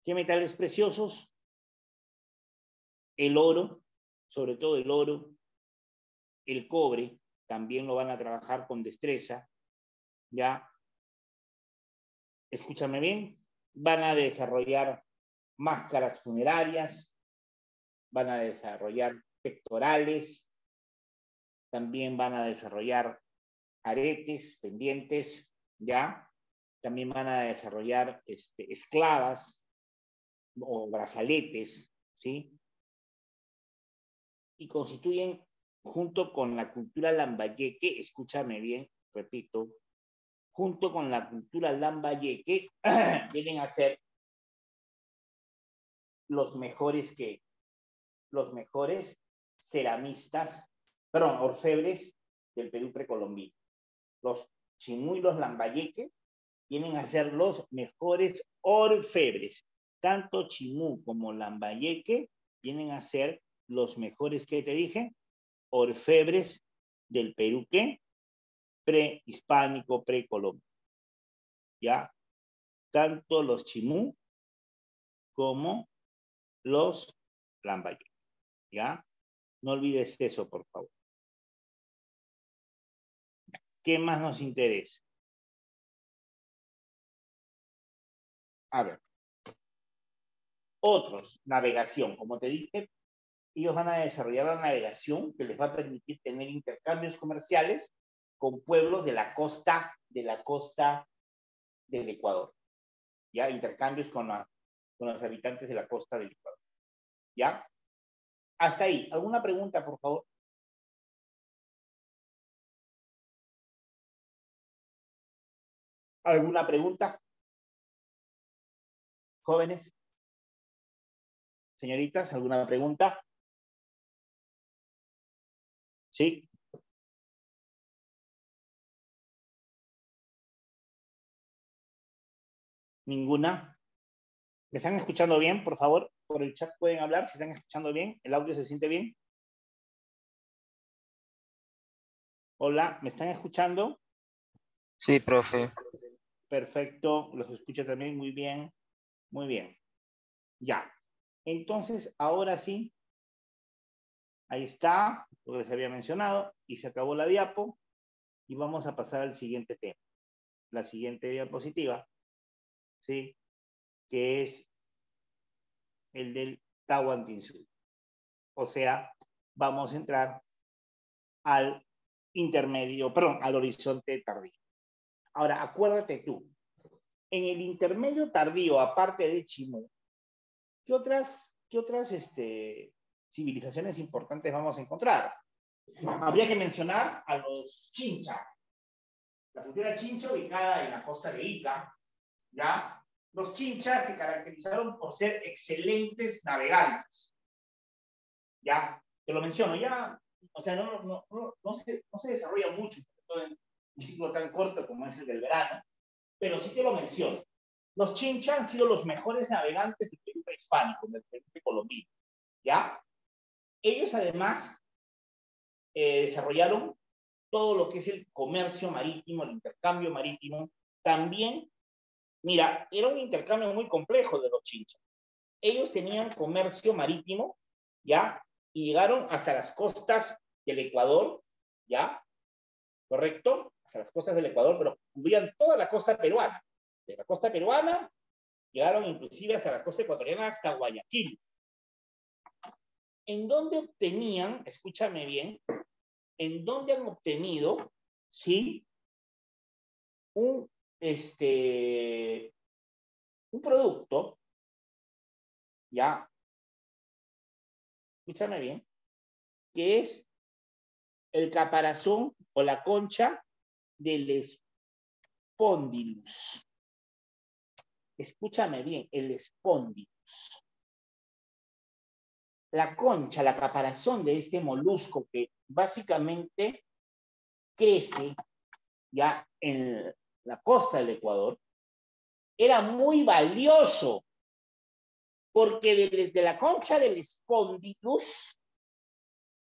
¿Qué metales preciosos? El oro, sobre todo el oro, el cobre, también lo van a trabajar con destreza, ¿ya? Escúchame bien, van a desarrollar máscaras funerarias, van a desarrollar pectorales, también van a desarrollar aretes, pendientes, ¿ya? También van a desarrollar esclavas o brazaletes, ¿sí? Y constituyen, junto con la cultura lambayeque, escúchame bien, repito, junto con la cultura lambayeque, vienen a ser los mejores ceramistas, perdón, orfebres del Perú precolombino. Los chimú y los lambayeque vienen a ser los mejores orfebres. Tanto chimú como lambayeque vienen a ser los mejores, ¿qué te dije? Orfebres del Perú, ¿qué? Prehispánico, precolombino. ¿Ya? Tanto los chimú como los lambayeque. ¿Ya? No olvides eso, por favor. ¿Qué más nos interesa? A ver. Otros, navegación. Como te dije, Ellos van a desarrollar la navegación que les va a permitir tener intercambios comerciales con pueblos de la costa del Ecuador. ¿Ya? Intercambios con los habitantes de la costa del Ecuador. ¿Ya? Hasta ahí. ¿Alguna pregunta, por favor? ¿Alguna pregunta? Jóvenes, señoritas, ¿alguna pregunta? ¿Sí? ¿Ninguna? ¿Me están escuchando bien, por favor? Por el chat pueden hablar, si están escuchando bien, el audio se siente bien. Hola, ¿me están escuchando? Sí, profe. Perfecto, los escucho también muy bien, muy bien. Ya, entonces, ahora sí, ahí está, lo que les había mencionado, y se acabó la diapo, y vamos a pasar al siguiente tema, la siguiente diapositiva, ¿sí? Que es el del Tahuantinsuyo. O sea, vamos a entrar al intermedio, perdón, al horizonte tardío. Ahora, acuérdate tú, en el intermedio tardío, aparte de Chimú, ¿qué otras civilizaciones importantes vamos a encontrar? Habría que mencionar a los Chincha, la cultura Chincha ubicada en la costa de Ica, ¿ya? Los Chinchas se caracterizaron por ser excelentes navegantes, ¿ya? Te lo menciono, ya, o sea, no se desarrolla mucho en un ciclo tan corto como es el del verano, pero sí te lo menciono. Los Chinchas han sido los mejores navegantes del Perú prehispánico, del Perú precolombino, ¿ya? Ellos además desarrollaron todo lo que es el comercio marítimo, el intercambio marítimo. También, mira, era un intercambio muy complejo de los Chinchas. Ellos tenían comercio marítimo, ¿ya? Y llegaron hasta las costas del Ecuador, ¿ya? ¿Correcto? Hasta las costas del Ecuador, pero cubrían toda la costa peruana. De la costa peruana llegaron inclusive hasta la costa ecuatoriana, hasta Guayaquil. ¿En dónde obtenían, escúchame bien, en dónde han obtenido, sí, un, un producto, ya, escúchame bien, que es el caparazón o la concha del Spondylus. Escúchame bien, el Spondylus. La concha, la caparazón de este molusco que básicamente crece ya en la costa del Ecuador, era muy valioso porque desde la concha del Spondylus,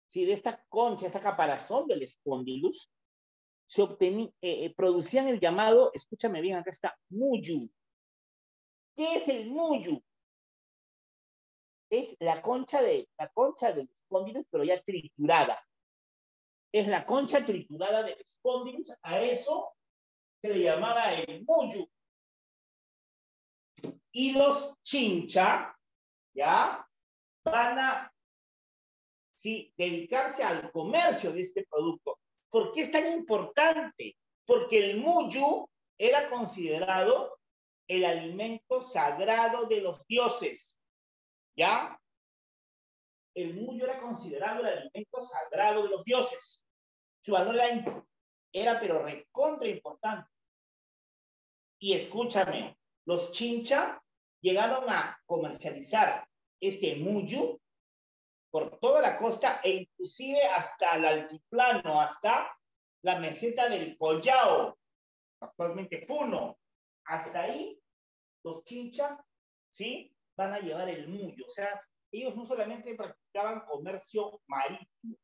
¿sí? De esta concha, esta caparazón del Spondylus, producían el llamado, escúchame bien, acá está, muyu. ¿Qué es el muyu? Es la concha del Spondylus, pero ya triturada. Es la concha triturada del Spondylus, a eso se le llamaba el muyu. Y los Chincha, ¿ya? Van a, sí, dedicarse al comercio de este producto. ¿Por qué es tan importante? Porque el muyu era considerado el alimento sagrado de los dioses, ¿ya? El muyu era considerado el alimento sagrado de los dioses. Su valor era pero recontra importante. Y escúchame, los Chincha llegaron a comercializar este muyu por toda la costa e inclusive hasta el altiplano, hasta la meseta del Collao, actualmente Puno. Hasta ahí los Chincha, ¿sí? Van a llevar el muyo. O sea, ellos no solamente practicaban comercio marítimo,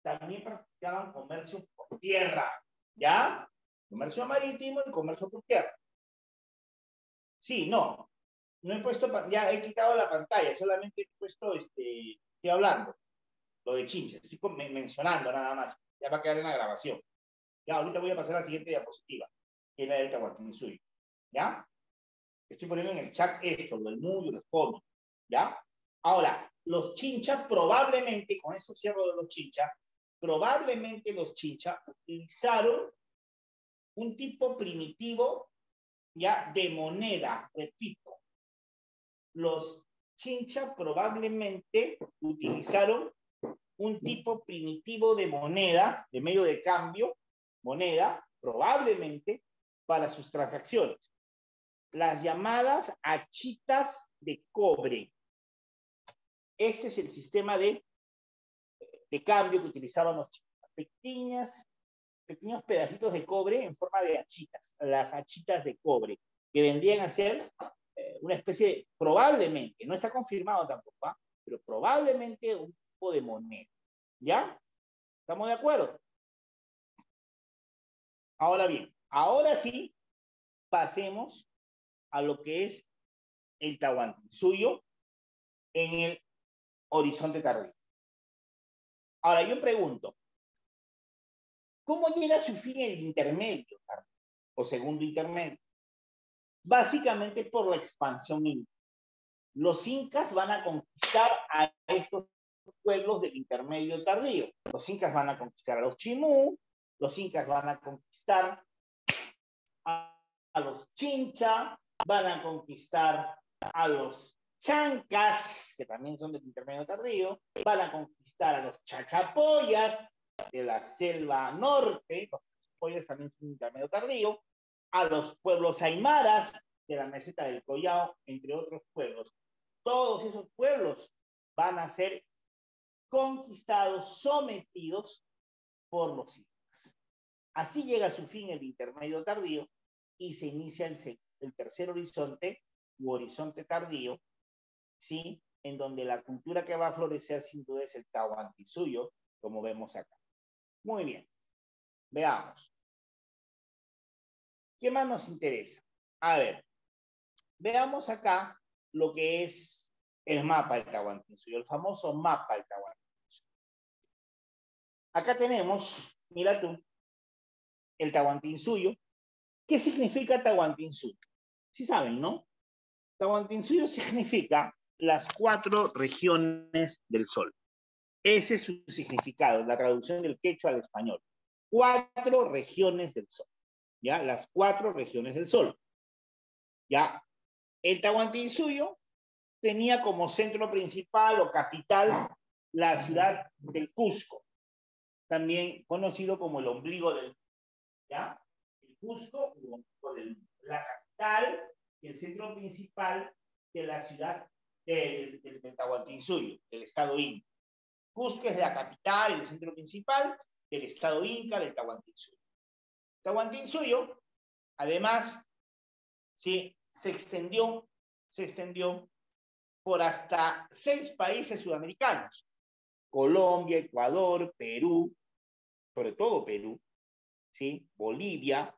también practicaban comercio por tierra, ¿ya? Comercio marítimo y comercio por tierra. Sí, no he puesto, ya he quitado la pantalla, solamente he puesto, estoy hablando, lo de Chincha, estoy mencionando nada más, ya va a quedar en la grabación. Ya, ahorita voy a pasar a la siguiente diapositiva, que es la del Tahuantinsuyo, ¿ya? Estoy poniendo en el chat esto, lo del mundo, los fondos, ¿ya? Ahora, los Chincha probablemente, con esto cierro de los Chincha, probablemente los Chincha utilizaron un tipo primitivo ya de moneda, repito. Los Chincha probablemente utilizaron un tipo primitivo de moneda, de medio de cambio, moneda, probablemente, para sus transacciones. Las llamadas achitas de cobre. Este es el sistema de cambio que utilizaban los chinos. Pequeños pedacitos de cobre en forma de achitas, las achitas de cobre, que vendrían a ser una especie de, probablemente, no está confirmado tampoco, ¿eh? Pero probablemente un tipo de moneda. ¿Ya? ¿Estamos de acuerdo? Ahora bien, ahora sí, pasemos a lo que es el Tahuantinsuyo en el horizonte tardío. Ahora yo pregunto, ¿cómo llega a su fin el intermedio o segundo intermedio? Básicamente por la expansión inca. Los incas van a conquistar a estos pueblos del intermedio tardío. Los incas van a conquistar a los chimú, los incas van a conquistar a los chincha, van a conquistar a los chancas, que también son del intermedio tardío, van a conquistar a los chachapoyas de la selva norte, los chachapoyas también son del intermedio tardío, a los pueblos aymaras de la meseta del Collao, entre otros pueblos. Todos esos pueblos van a ser conquistados, sometidos por los incas. Así llega a su fin el intermedio tardío y se inicia el tercer horizonte u horizonte tardío, ¿sí? En donde la cultura que va a florecer sin duda es el Tahuantinsuyo, como vemos acá. Muy bien, veamos. ¿Qué más nos interesa? A ver, veamos acá lo que es el mapa del Tahuantinsuyo, el famoso mapa del Tahuantinsuyo. Acá tenemos, mira tú, el Tahuantinsuyo. ¿Qué significa Tahuantinsuyo? Sí saben, ¿no? Tahuantinsuyo significa las 4 regiones del sol. Ese es su significado, la traducción del quechua al español. 4 regiones del sol. ¿Ya? Las 4 regiones del sol. ¿Ya? El Tahuantinsuyo tenía como centro principal o capital la ciudad del Cusco, también conocido como el ombligo del mundo. ¿Ya? El Cusco, el ombligo del mundo. La capital y el centro principal de la ciudad del Tahuantinsuyo, del estado inca. Cusco es la capital y el centro principal del estado inca del Tahuantinsuyo. Tahuantinsuyo, además, sí, se extendió por hasta 6 países sudamericanos: Colombia, Ecuador, Perú, sobre todo Perú, ¿sí? Bolivia,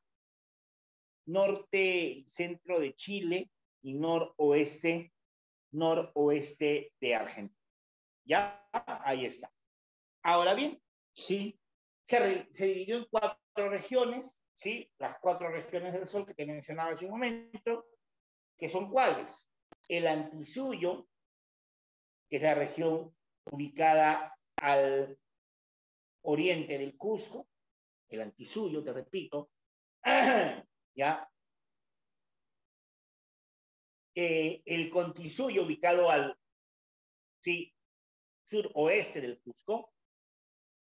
norte y centro de Chile y noroeste de Argentina. Ya, ahí está. Ahora bien, sí, se dividió en 4 regiones, ¿sí? Las 4 regiones del sol que te mencionaba hace un momento, que son ¿cuáles? El Antisuyo, que es la región ubicada al oriente del Cusco, el Antisuyo, te repito, ¿ya? El Contisuyo, ubicado al, sí, suroeste del Cusco,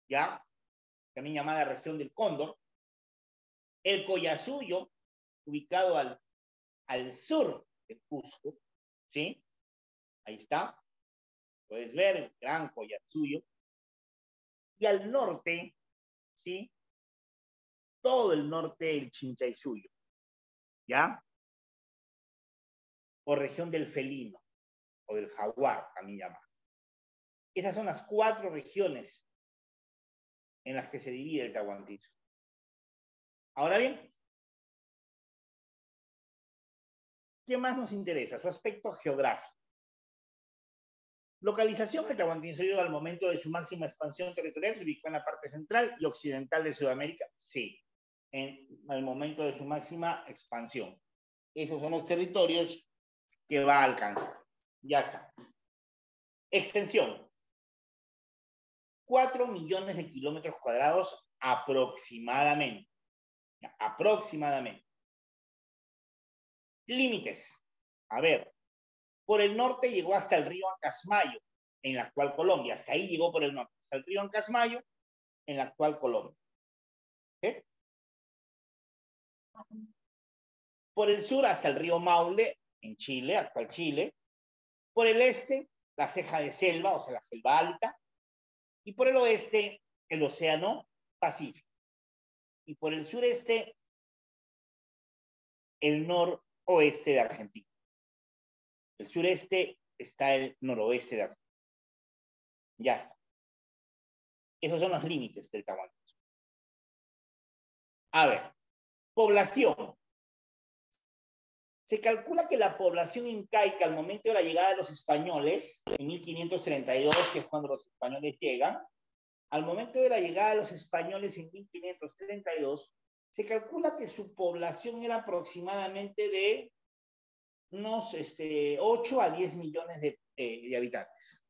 ¿ya? También llamada región del Cóndor. El Collasuyo, ubicado al sur del Cusco, ¿sí? Ahí está. Puedes ver el gran Collasuyo. Y al norte, ¿sí? Todo el norte del Chinchaysuyo, ¿ya? O región del felino, o del jaguar, también llamada. Esas son las 4 regiones en las que se divide el Tahuantinsuyo. Ahora bien, ¿qué más nos interesa? Su aspecto geográfico. Localización del Tahuantinsuyo al momento de su máxima expansión territorial se ubicó en la parte central y occidental de Sudamérica. Sí, en el momento de su máxima expansión. Esos son los territorios que va a alcanzar. Ya está. Extensión, 4 millones de kilómetros cuadrados aproximadamente. Aproximadamente. Límites. A ver, por el norte llegó hasta el río Ancasmayo, en la actual Colombia. Hasta ahí llegó por el norte, hasta el río Ancasmayo, en la actual Colombia. ¿Okay? Por el sur hasta el río Maule, en Chile, actual Chile. Por el este, la ceja de selva, o sea, la selva alta. Y por el oeste, el océano Pacífico. Y por el sureste, el noroeste de Argentina. El sureste está el noroeste de Argentina. Ya está. Esos son los límites del Tahuantinsuyo. A ver, población. Se calcula que la población incaica al momento de la llegada de los españoles, en 1532, que es cuando los españoles llegan, al momento de la llegada de los españoles en 1532, se calcula que su población era aproximadamente de unos 8 a 10 millones de habitantes.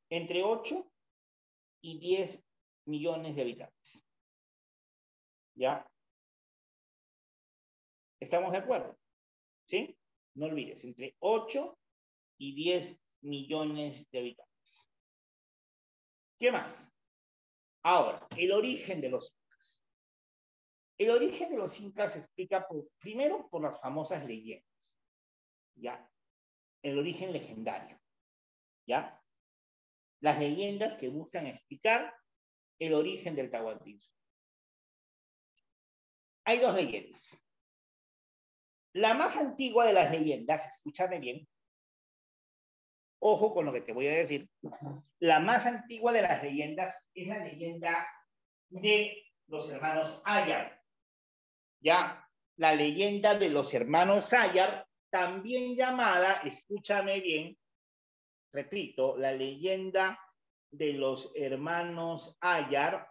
Entre 8 y 10 millones de habitantes. ¿Ya? ¿Estamos de acuerdo? ¿Sí? No olvides, entre 8 y 10 millones de habitantes. ¿Qué más? Ahora, el origen de los incas. El origen de los incas se explica primero por las famosas leyendas. ¿Ya? El origen legendario. ¿Ya? Las leyendas que buscan explicar el origen del Tahuantinsuyo. Hay dos leyendas. La más antigua de las leyendas, escúchame bien, ojo con lo que te voy a decir, la más antigua de las leyendas es la leyenda de los hermanos Ayar. Ya, la leyenda de los hermanos Ayar, también llamada, escúchame bien, repito, la leyenda de los hermanos Ayar,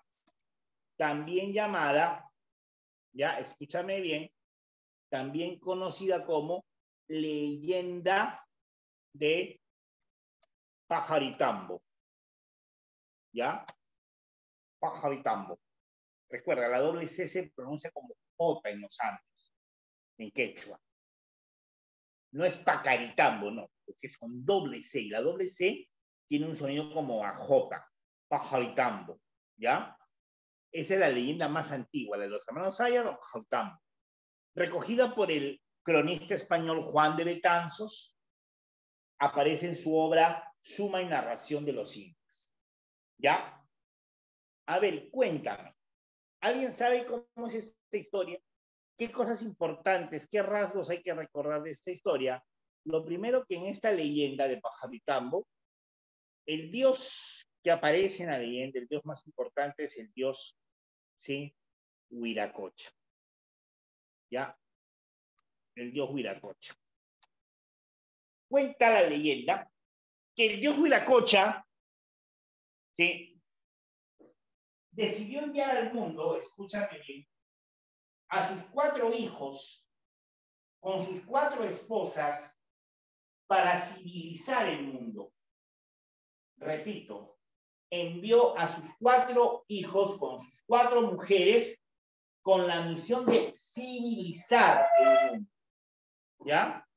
también llamada, ya, escúchame bien, también conocida como leyenda de Pajaritambo. ¿Ya? Pajaritambo. Recuerda, la doble C se pronuncia como J en los Andes, en quechua. No es Pacaritambo, no, porque es con doble C, y la doble C tiene un sonido como a J, Pajaritambo, ¿ya? Esa es la leyenda más antigua, la de los hermanos Ayar o Pajaritambo. Recogida por el cronista español Juan de Betanzos, aparece en su obra Suma y Narración de los Incas. ¿Ya? A ver, cuéntame. ¿Alguien sabe cómo es esta historia? ¿Qué cosas importantes, qué rasgos hay que recordar de esta historia? Lo primero que en esta leyenda de Pajaritambo, el dios que aparece en la leyenda, el dios más importante es el dios, ¿sí? Huiracocha. ¿Ya? El dios Huiracocha. Cuenta la leyenda que el dios Huiracocha, ¿sí? Decidió enviar al mundo, escúchame bien, a sus 4 hijos con sus 4 esposas para civilizar el mundo. Repito, envió a sus 4 hijos con sus 4 mujeres con la misión de civilizar el mundo. ¿Ya?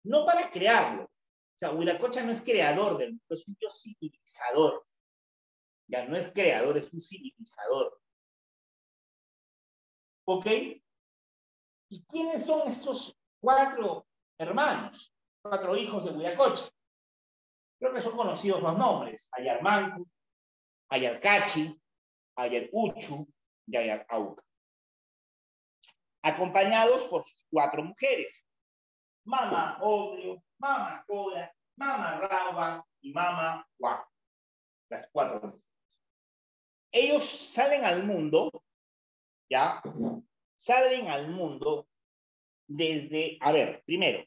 No para crearlo. O sea, Huiracocha no es creador del mundo, es un dios civilizador. Ya no es creador, es un civilizador. ¿Ok? ¿Y quiénes son estos 4 hermanos? 4 hijos de Huiracocha. Creo que son conocidos los nombres. Ayar Manco, Ayar Cachi, Ayar Uchu y Ayar Auca. Acompañados por sus 4 mujeres. Mama Odrio, Mama Cora, Mama Rauba y Mama Huaca. Las 4 mujeres. Ellos salen al mundo, ¿ya? Salen al mundo desde, a ver, primero,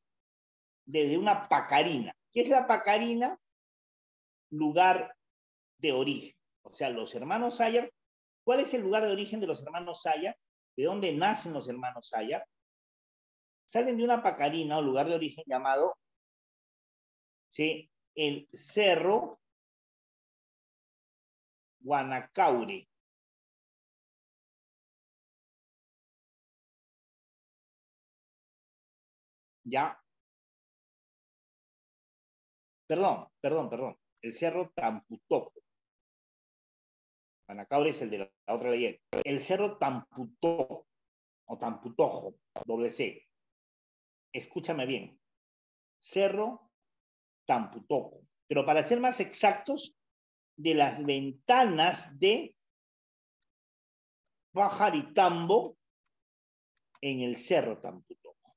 desde una pacarina. ¿Qué es la pacarina? Lugar de origen. O sea, los hermanos Ayar, ¿cuál es el lugar de origen de los hermanos Ayar? ¿De dónde nacen los hermanos Ayar? Salen de una pacarina o lugar de origen llamado, ¿sí? el cerro Guanacaure. ¿Ya? Perdón. El cerro Tamputoco. Guanacaure es el de la otra leyenda. El cerro Tamputoco, o Tamputojo, doble C. Escúchame bien. Cerro Tamputoco. Pero para ser más exactos, de las ventanas de Pajaritambo en el cerro Tamputoco.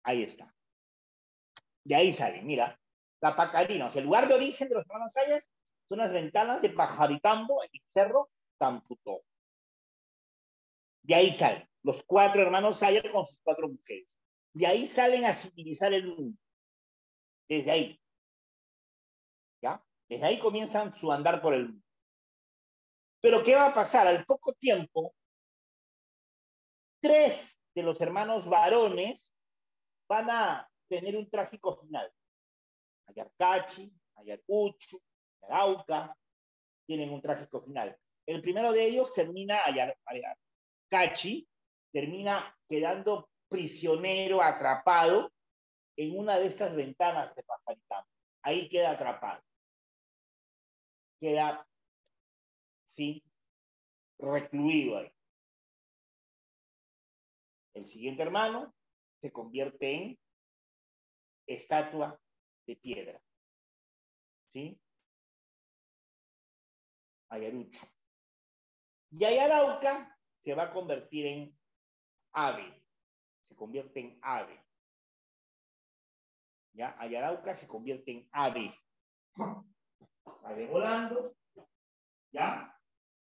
Ahí está. De ahí sale, mira, la Pacarina, o sea, el lugar de origen de los hermanos Sayas son las ventanas de Pajaritambo en el cerro Tamputoco. De ahí salen los 4 hermanos Sayas con sus 4 mujeres. De ahí salen a civilizar el mundo. Desde ahí. ¿Ya? Desde ahí comienzan su andar por el mundo. Pero ¿qué va a pasar? Al poco tiempo, 3 de los hermanos varones van a tener un trágico final. Ayarcachi, Ayaruchu, Ayarauca, tienen un trágico final. El primero de ellos termina, Ayarcachi, termina quedando prisionero, atrapado en una de estas ventanas de Pajaritán. Ahí queda atrapado. Queda, sí, recluido ahí. El siguiente hermano se convierte en estatua de piedra. ¿Sí? Ayarucho. Y Ayarauca se va a convertir en ave. Se convierte en ave. ¿Ya? Ayarauca se convierte en ave. Sale volando, ¿ya?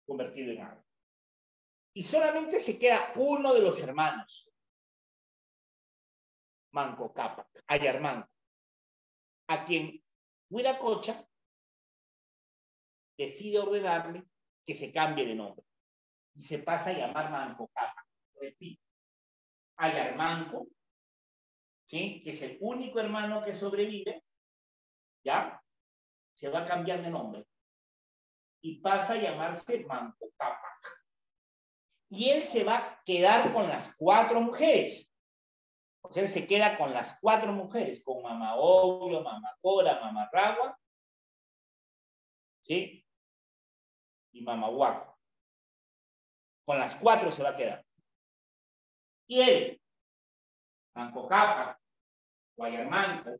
Convertido en ave. Y solamente se queda uno de los hermanos, Manco Cápac, Ayarmanco, a quien Huiracocha decide ordenarle que se cambie de nombre y se pasa a llamar Manco Cápac. Repito, Ayarmanco, ¿sí? Que es el único hermano que sobrevive, ¿ya? Se va a cambiar de nombre y pasa a llamarse Manco Cápac. Y él se va a quedar con las 4 mujeres. O sea, él se queda con las 4 mujeres, con Mama Obvio, Mama Cora, Mama Ragua, ¿sí? Y Mama Huaco. Con las 4 se va a quedar. Y él, Manco Cápac, Guayarmanco,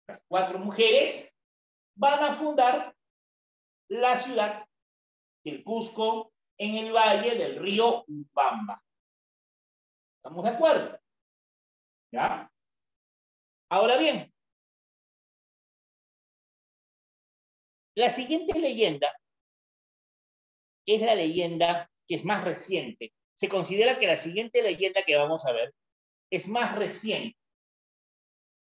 las 4 mujeres, van a fundar la ciudad del Cusco en el valle del río Ubamba. ¿Estamos de acuerdo? ¿Ya? Ahora bien, la siguiente leyenda es la leyenda que es más reciente. Se considera que la siguiente leyenda que vamos a ver es más reciente.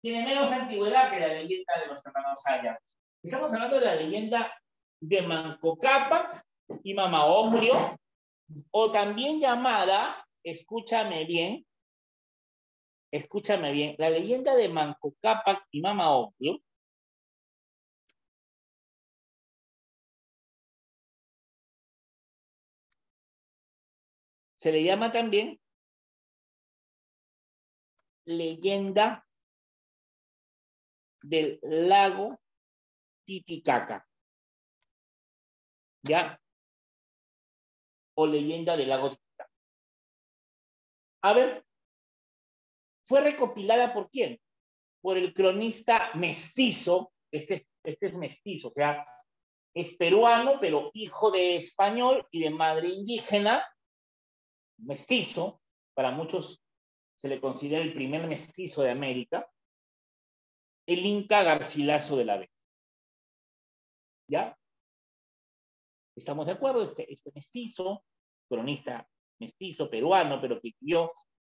Tiene menos antigüedad que la leyenda de los hermanos Sayas. Estamos hablando de la leyenda de Manco Cápac y Mama Ocllo, o también llamada, escúchame bien, la leyenda de Manco Cápac y Mama Ocllo se le llama también leyenda del lago Titicaca, ¿ya? O leyenda del lago Titicaca. A ver, fue recopilada ¿por quién? Por el cronista mestizo, este es mestizo, o sea, es peruano, pero hijo de español y de madre indígena, mestizo, para muchos se le considera el primer mestizo de América, el Inca Garcilaso de la Vega. ¿Ya? ¿Estamos de acuerdo? Este mestizo, cronista mestizo, peruano, pero que vivió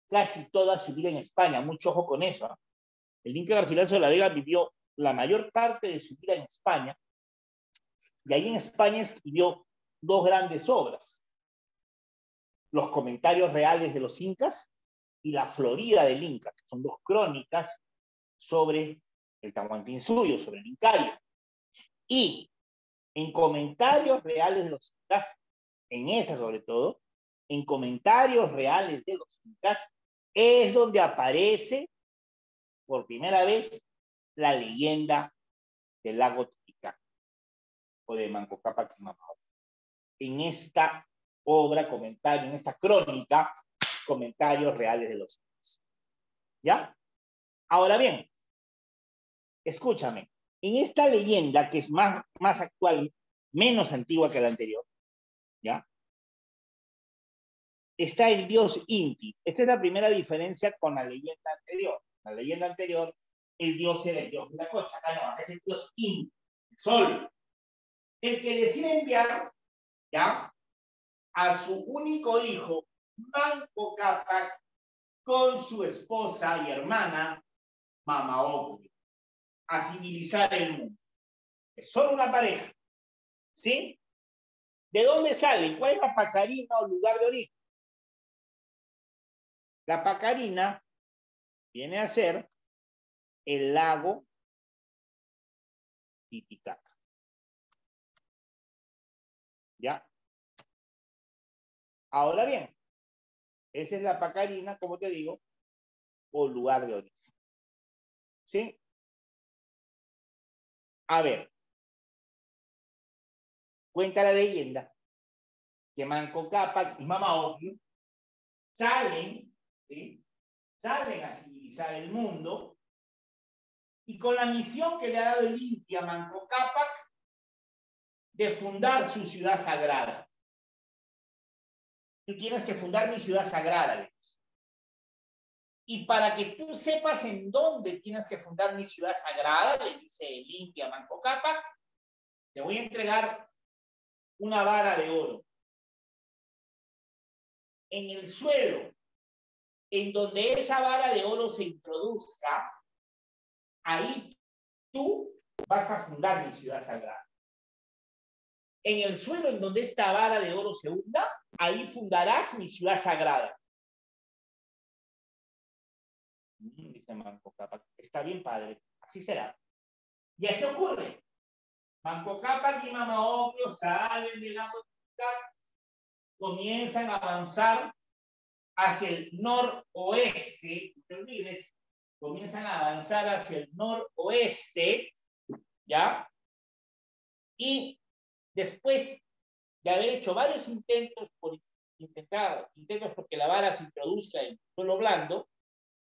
casi toda su vida en España, mucho ojo con eso. ¿eh? El Inca Garcilaso de la Vega vivió la mayor parte de su vida en España, y ahí en España escribió 2 grandes obras: Los comentarios reales de los incas y La Florida del Inca, que son 2 crónicas sobre el Tahuantinsuyo, sobre el Incario. Y en comentarios reales de los incas, en esa sobre todo, en comentarios reales de los incas, es donde aparece por primera vez la leyenda del lago Titicaca o de Manco Cápac y Mamahuaca. En esta obra, comentario, en esta crónica, comentarios reales de los incas. ¿Ya? Ahora bien, escúchame, en esta leyenda, que es más actual, menos antigua que la anterior, ¿ya? Está el dios Inti. Esta es la primera diferencia con la leyenda anterior. La leyenda anterior, el dios era el dios de la cocha. Acá no, es el dios Inti, el sol. El que decide enviar, ¿ya?, a su único hijo, Manco Cápac, con su esposa y hermana, Mamaocllo, a civilizar el mundo. Es solo una pareja, ¿sí? ¿De dónde sale? ¿Cuál es la Pacarina o lugar de origen? La Pacarina viene a ser el lago Titicaca. ¿Ya? Ahora bien, esa es la Pacarina, como te digo, o lugar de origen. ¿Sí? A ver, cuenta la leyenda que Manco Cápac y Mamaocllo salen, ¿sí?, salen a civilizar el mundo, y con la misión que le ha dado el Inti a Manco Cápac de fundar su ciudad sagrada. Tú tienes que fundar mi ciudad sagrada, le dice. Y para que tú sepas en dónde tienes que fundar mi ciudad sagrada, le dice el Inti a Manco Cápac, te voy a entregar una vara de oro. En el suelo, en donde esa vara de oro se introduzca, ahí tú vas a fundar mi ciudad sagrada. En el suelo en donde esta vara de oro se hunda, ahí fundarás mi ciudad sagrada. Dice Manco Cápac, está bien, padre, así será. Y así ocurre. Manco Cápac y Mamaocllo salen de la Titicaca, comienzan a avanzar hacia el noroeste, no te olvides, comienzan a avanzar hacia el noroeste, ¿ya? Y después de haber hecho varios intentos porque la vara se introduzca en el suelo blando,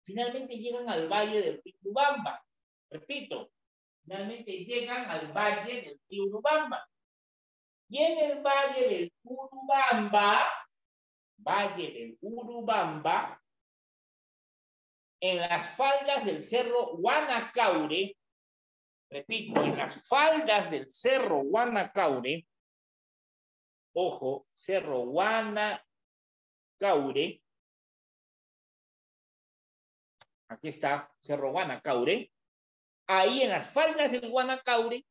finalmente llegan al valle del río Urubamba. Repito, finalmente llegan al valle del río Urubamba. Y en el valle del Urubamba, en las faldas del cerro Guanacaure, repito, en las faldas del cerro Guanacaure, ojo, cerro Guanacaure, aquí está, cerro Guanacaure, ahí en las faldas del Guanacaure,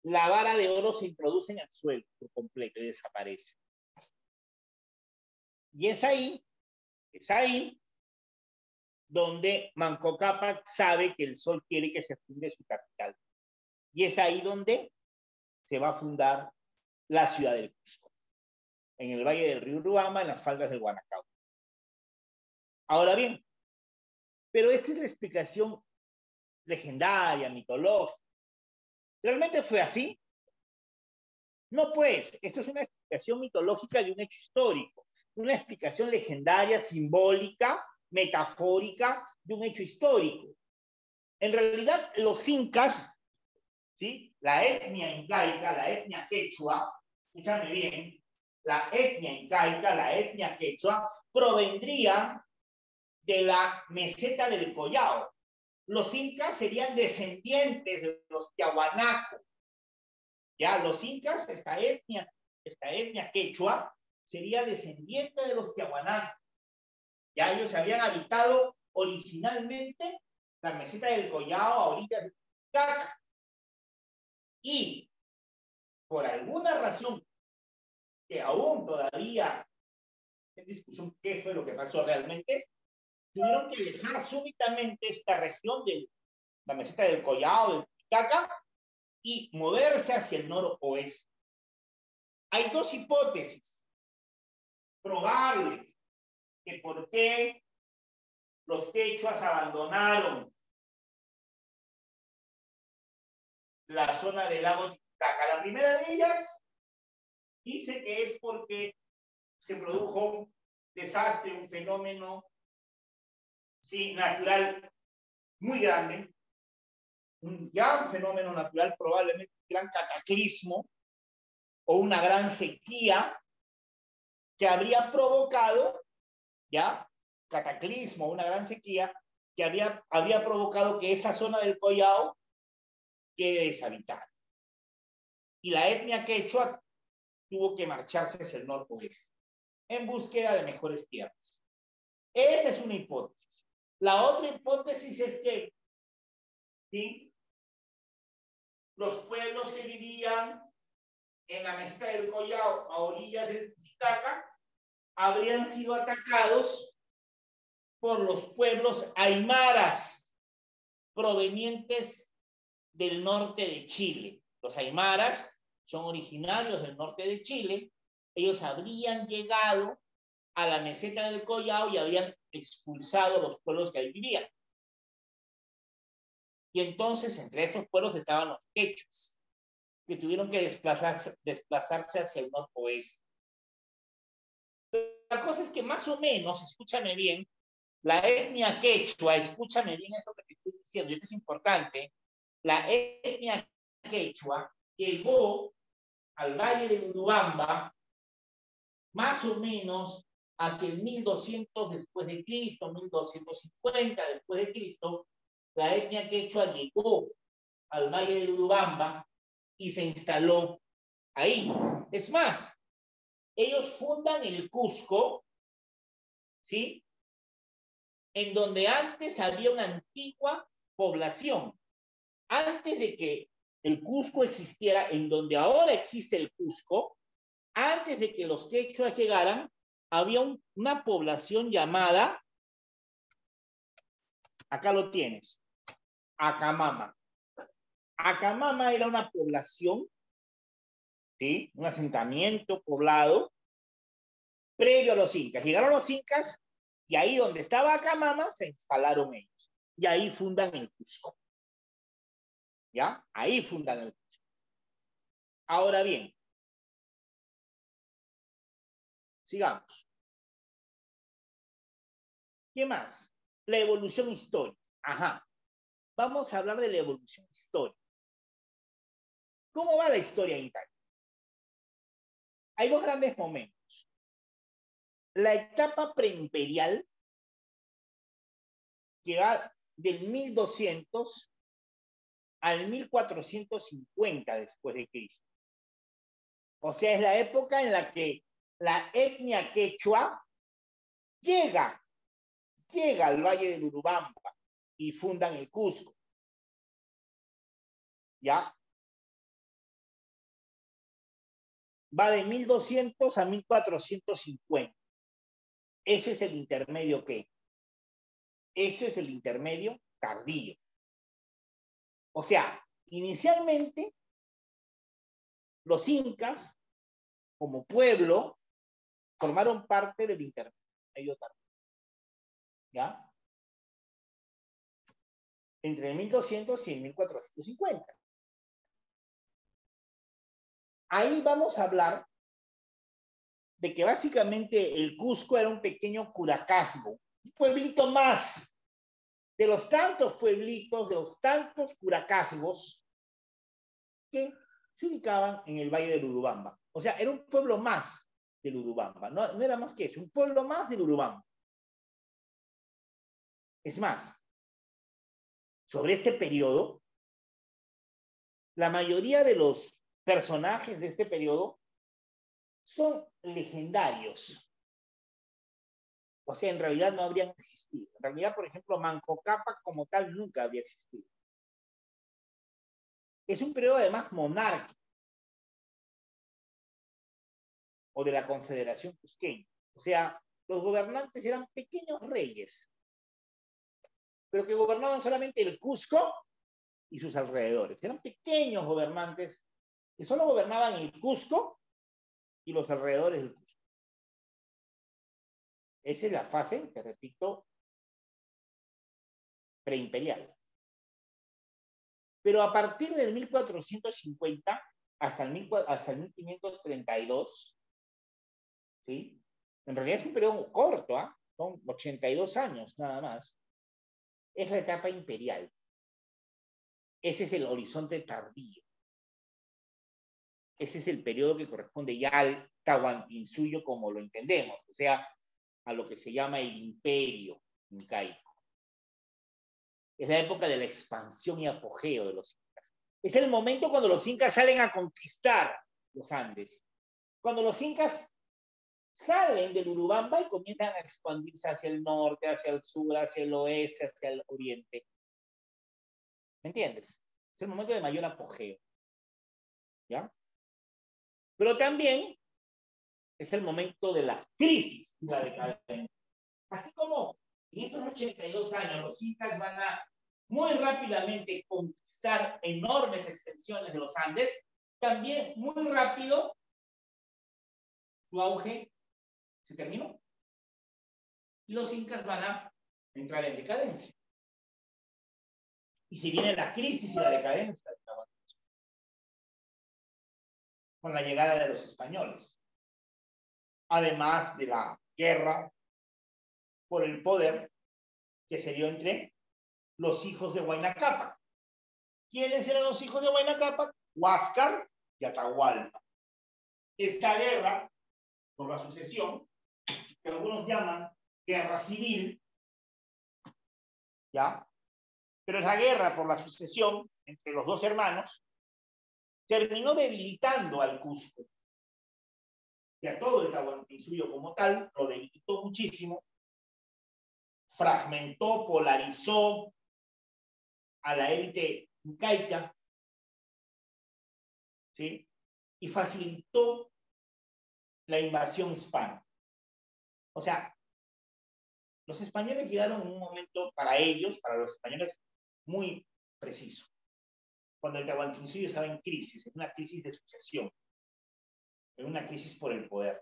la vara de oro se introduce en el suelo por completo y desaparece. Y es ahí donde Manco Cápac sabe que el sol quiere que se funde su capital. Y es ahí donde se va a fundar la ciudad del Cusco, en el valle del río Urubamba, en las faldas del Guanacaure. Ahora bien, pero esta es la explicación legendaria, mitológica. ¿Realmente fue así? No, pues, esto es una explicación mitológica de un hecho histórico, una explicación legendaria, simbólica, metafórica de un hecho histórico. En realidad, los incas, ¿sí?, la etnia incaica, la etnia quechua, escúchame bien, la etnia incaica, la etnia quechua, provendrían de la meseta del Collao. Los incas serían descendientes de los tiahuanacos. Ya, los incas, esta etnia quechua, sería descendiente de los tiahuanacos. Ya ellos habían habitado originalmente la meseta del Collao a orillas de Titicaca. Y por alguna razón que aún todavía en discusión qué fue lo que pasó realmente, tuvieron que dejar súbitamente esta región la meseta del Collao, del Titicaca, y moverse hacia el noroeste. Hay dos hipótesis probables que por qué los quechuas abandonaron la zona del lago Titicaca. La primera de ellas dice que es porque se produjo un desastre, un fenómeno, sí, natural muy grande, un gran fenómeno natural, probablemente un gran cataclismo o una gran sequía que habría provocado, ya, cataclismo, una gran sequía que habría provocado que esa zona del Collao quede deshabitada. Y la etnia quechua tuvo que marcharse hacia el noroeste en búsqueda de mejores tierras. Esa es una hipótesis. La otra hipótesis es que, ¿sí?, los pueblos que vivían en la meseta del Collao, a orillas del Titicaca, habrían sido atacados por los pueblos aymaras provenientes del norte de Chile. Los aymaras son originarios del norte de Chile. Ellos habrían llegado a la meseta del Collao y habían expulsado a los pueblos que ahí vivían. Y entonces, entre estos pueblos estaban los quechuas, que tuvieron que desplazarse hacia el noroeste. La cosa es que más o menos, escúchame bien, la etnia quechua, escúchame bien eso que te estoy diciendo, y esto es importante, la etnia quechua llegó al valle de Urubamba más o menos hacia el 1200 después de Cristo, 1250 después de Cristo. La etnia quechua llegó al valle de Urubamba y se instaló ahí. Es más, ellos fundan el Cusco, ¿sí?, en donde antes había una antigua población. Antes de que el Cusco existiera, en donde ahora existe el Cusco, antes de que los quechuas llegaran, había una población llamada, acá lo tienes, Acamama. Acamama era una población, ¿sí?, un asentamiento poblado previo a los incas. Llegaron los incas y ahí donde estaba Acamama se instalaron ellos. Y ahí fundan el Cusco. ¿Ya? Ahí fundan el Cusco. Ahora bien, sigamos. ¿Qué más? La evolución histórica. Ajá. Vamos a hablar de la evolución histórica. ¿Cómo va la historia en Italia? Hay dos grandes momentos. La etapa preimperial, que va del 1200 al 1450 después de Cristo. O sea, es la época en la que la etnia quechua llega al valle del Urubamba y fundan el Cusco. ¿Ya? Va de 1200 a 1450. Ese es el intermedio ¿qué? Ese es el intermedio tardío. O sea, inicialmente los incas, como pueblo, formaron parte del intermedio tardío. ¿Ya? Entre el 1200 y el 1450. Ahí vamos a hablar de que básicamente el Cusco era un pequeño curacazgo, un pueblito más de los tantos pueblitos, de los tantos curacazgos que se ubicaban en el valle del Urubamba. O sea, era un pueblo más del Urubamba, no era más que eso, un pueblo más del Urubamba. Es más, sobre este periodo, la mayoría de los personajes de este periodo son legendarios. O sea, en realidad no habrían existido. En realidad, por ejemplo, Manco Cápac como tal nunca habría existido. Es un periodo además monárquico, o de la Confederación Cusqueña. O sea, los gobernantes eran pequeños reyes, pero que gobernaban solamente el Cusco y sus alrededores. Eran pequeños gobernantes que solo gobernaban el Cusco y los alrededores del Cusco. Esa es la fase, te repito, preimperial. Pero a partir del 1450 hasta el 1532, ¿sí? En realidad es un periodo corto, ¿eh? Son 82 años nada más, es la etapa imperial. Ese es el horizonte tardío. Ese es el periodo que corresponde ya al Tahuantinsuyo como lo entendemos, o sea, a lo que se llama el imperio incaico. Es la época de la expansión y apogeo de los incas. Es el momento cuando los incas salen a conquistar los Andes. Cuando los incas salen del Urubamba y comienzan a expandirse hacia el norte, hacia el sur, hacia el oeste, hacia el oriente. ¿Me entiendes? Es el momento de mayor apogeo. ¿Ya? Pero también es el momento de la crisis y la decadencia. Así como en estos 82 años los incas van a muy rápidamente conquistar enormes extensiones de los Andes, también muy rápido su auge se terminó. Y los incas van a entrar en decadencia. Y si viene la crisis y la decadencia con la llegada de los españoles, además de la guerra por el poder que se dio entre los hijos de Huayna Cápac. ¿Quiénes eran los hijos de Huayna Cápac? Huáscar y Atahualpa. Esta guerra por la sucesión, que algunos llaman guerra civil, ¿ya? Pero esa guerra por la sucesión entre los dos hermanos terminó debilitando al Cusco y a todo el Tahuantinsuyo como tal, lo debilitó muchísimo, fragmentó, polarizó a la élite incaica, ¿sí? Y facilitó la invasión hispana. O sea, los españoles llegaron en un momento para ellos, para los españoles, muy preciso. Cuando el Tahuantinsuyo estaba en crisis, en una crisis de sucesión, en una crisis por el poder,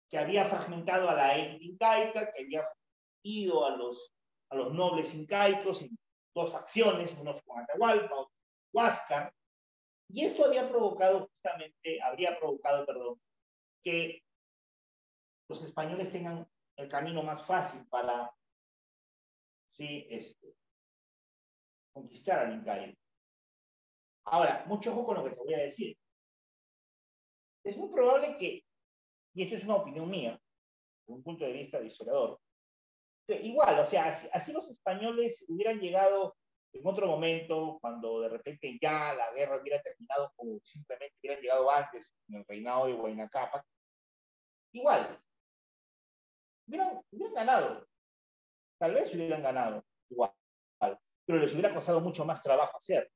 que había fragmentado a la élite incaica, que había ido a los nobles incaicos en dos facciones, unos con Atahualpa, otros con Huáscar, y esto habría provocado que los españoles tengan el camino más fácil para, ¿sí? Conquistar al imperio. Ahora, mucho ojo con lo que te voy a decir. Es muy probable que, y esto es una opinión mía, desde un punto de vista de historiador, que igual, o sea, así los españoles hubieran llegado en otro momento, cuando de repente ya la guerra hubiera terminado, o simplemente hubieran llegado antes, en el reinado de Huayna Cápac, igual, hubieran ganado, tal vez hubieran ganado, igual, pero les hubiera costado mucho más trabajo hacer.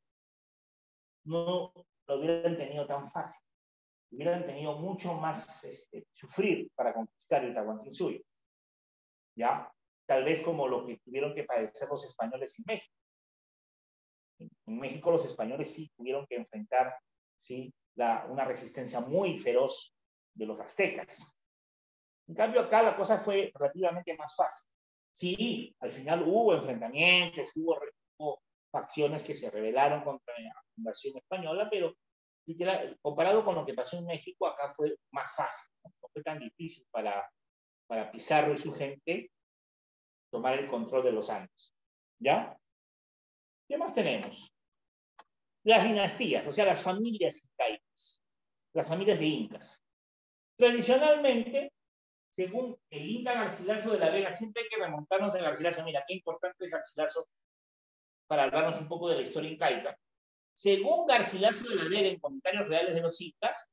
No lo hubieran tenido tan fácil, hubieran tenido mucho más sufrir para conquistar el Tahuantinsuyo, ¿ya? Tal vez como lo que tuvieron que padecer los españoles en México. En México los españoles sí tuvieron que enfrentar, ¿sí? Una resistencia muy feroz de los aztecas. En cambio acá la cosa fue relativamente más fácil. Sí, al final hubo enfrentamientos, hubo facciones que se rebelaron contra la invasión española, pero literal, comparado con lo que pasó en México, acá fue más fácil, no fue tan difícil para Pizarro y su gente tomar el control de los Andes. ¿Ya? ¿Qué más tenemos? Las dinastías, o sea, las familias incaicas, las familias de incas. Tradicionalmente, según el Inca Garcilaso de la Vega, siempre hay que remontarnos a Garcilaso. Mira, qué importante es Garcilaso para hablarnos un poco de la historia incaica. Según Garcilaso de la Vega, en Comentarios Reales de los Incas,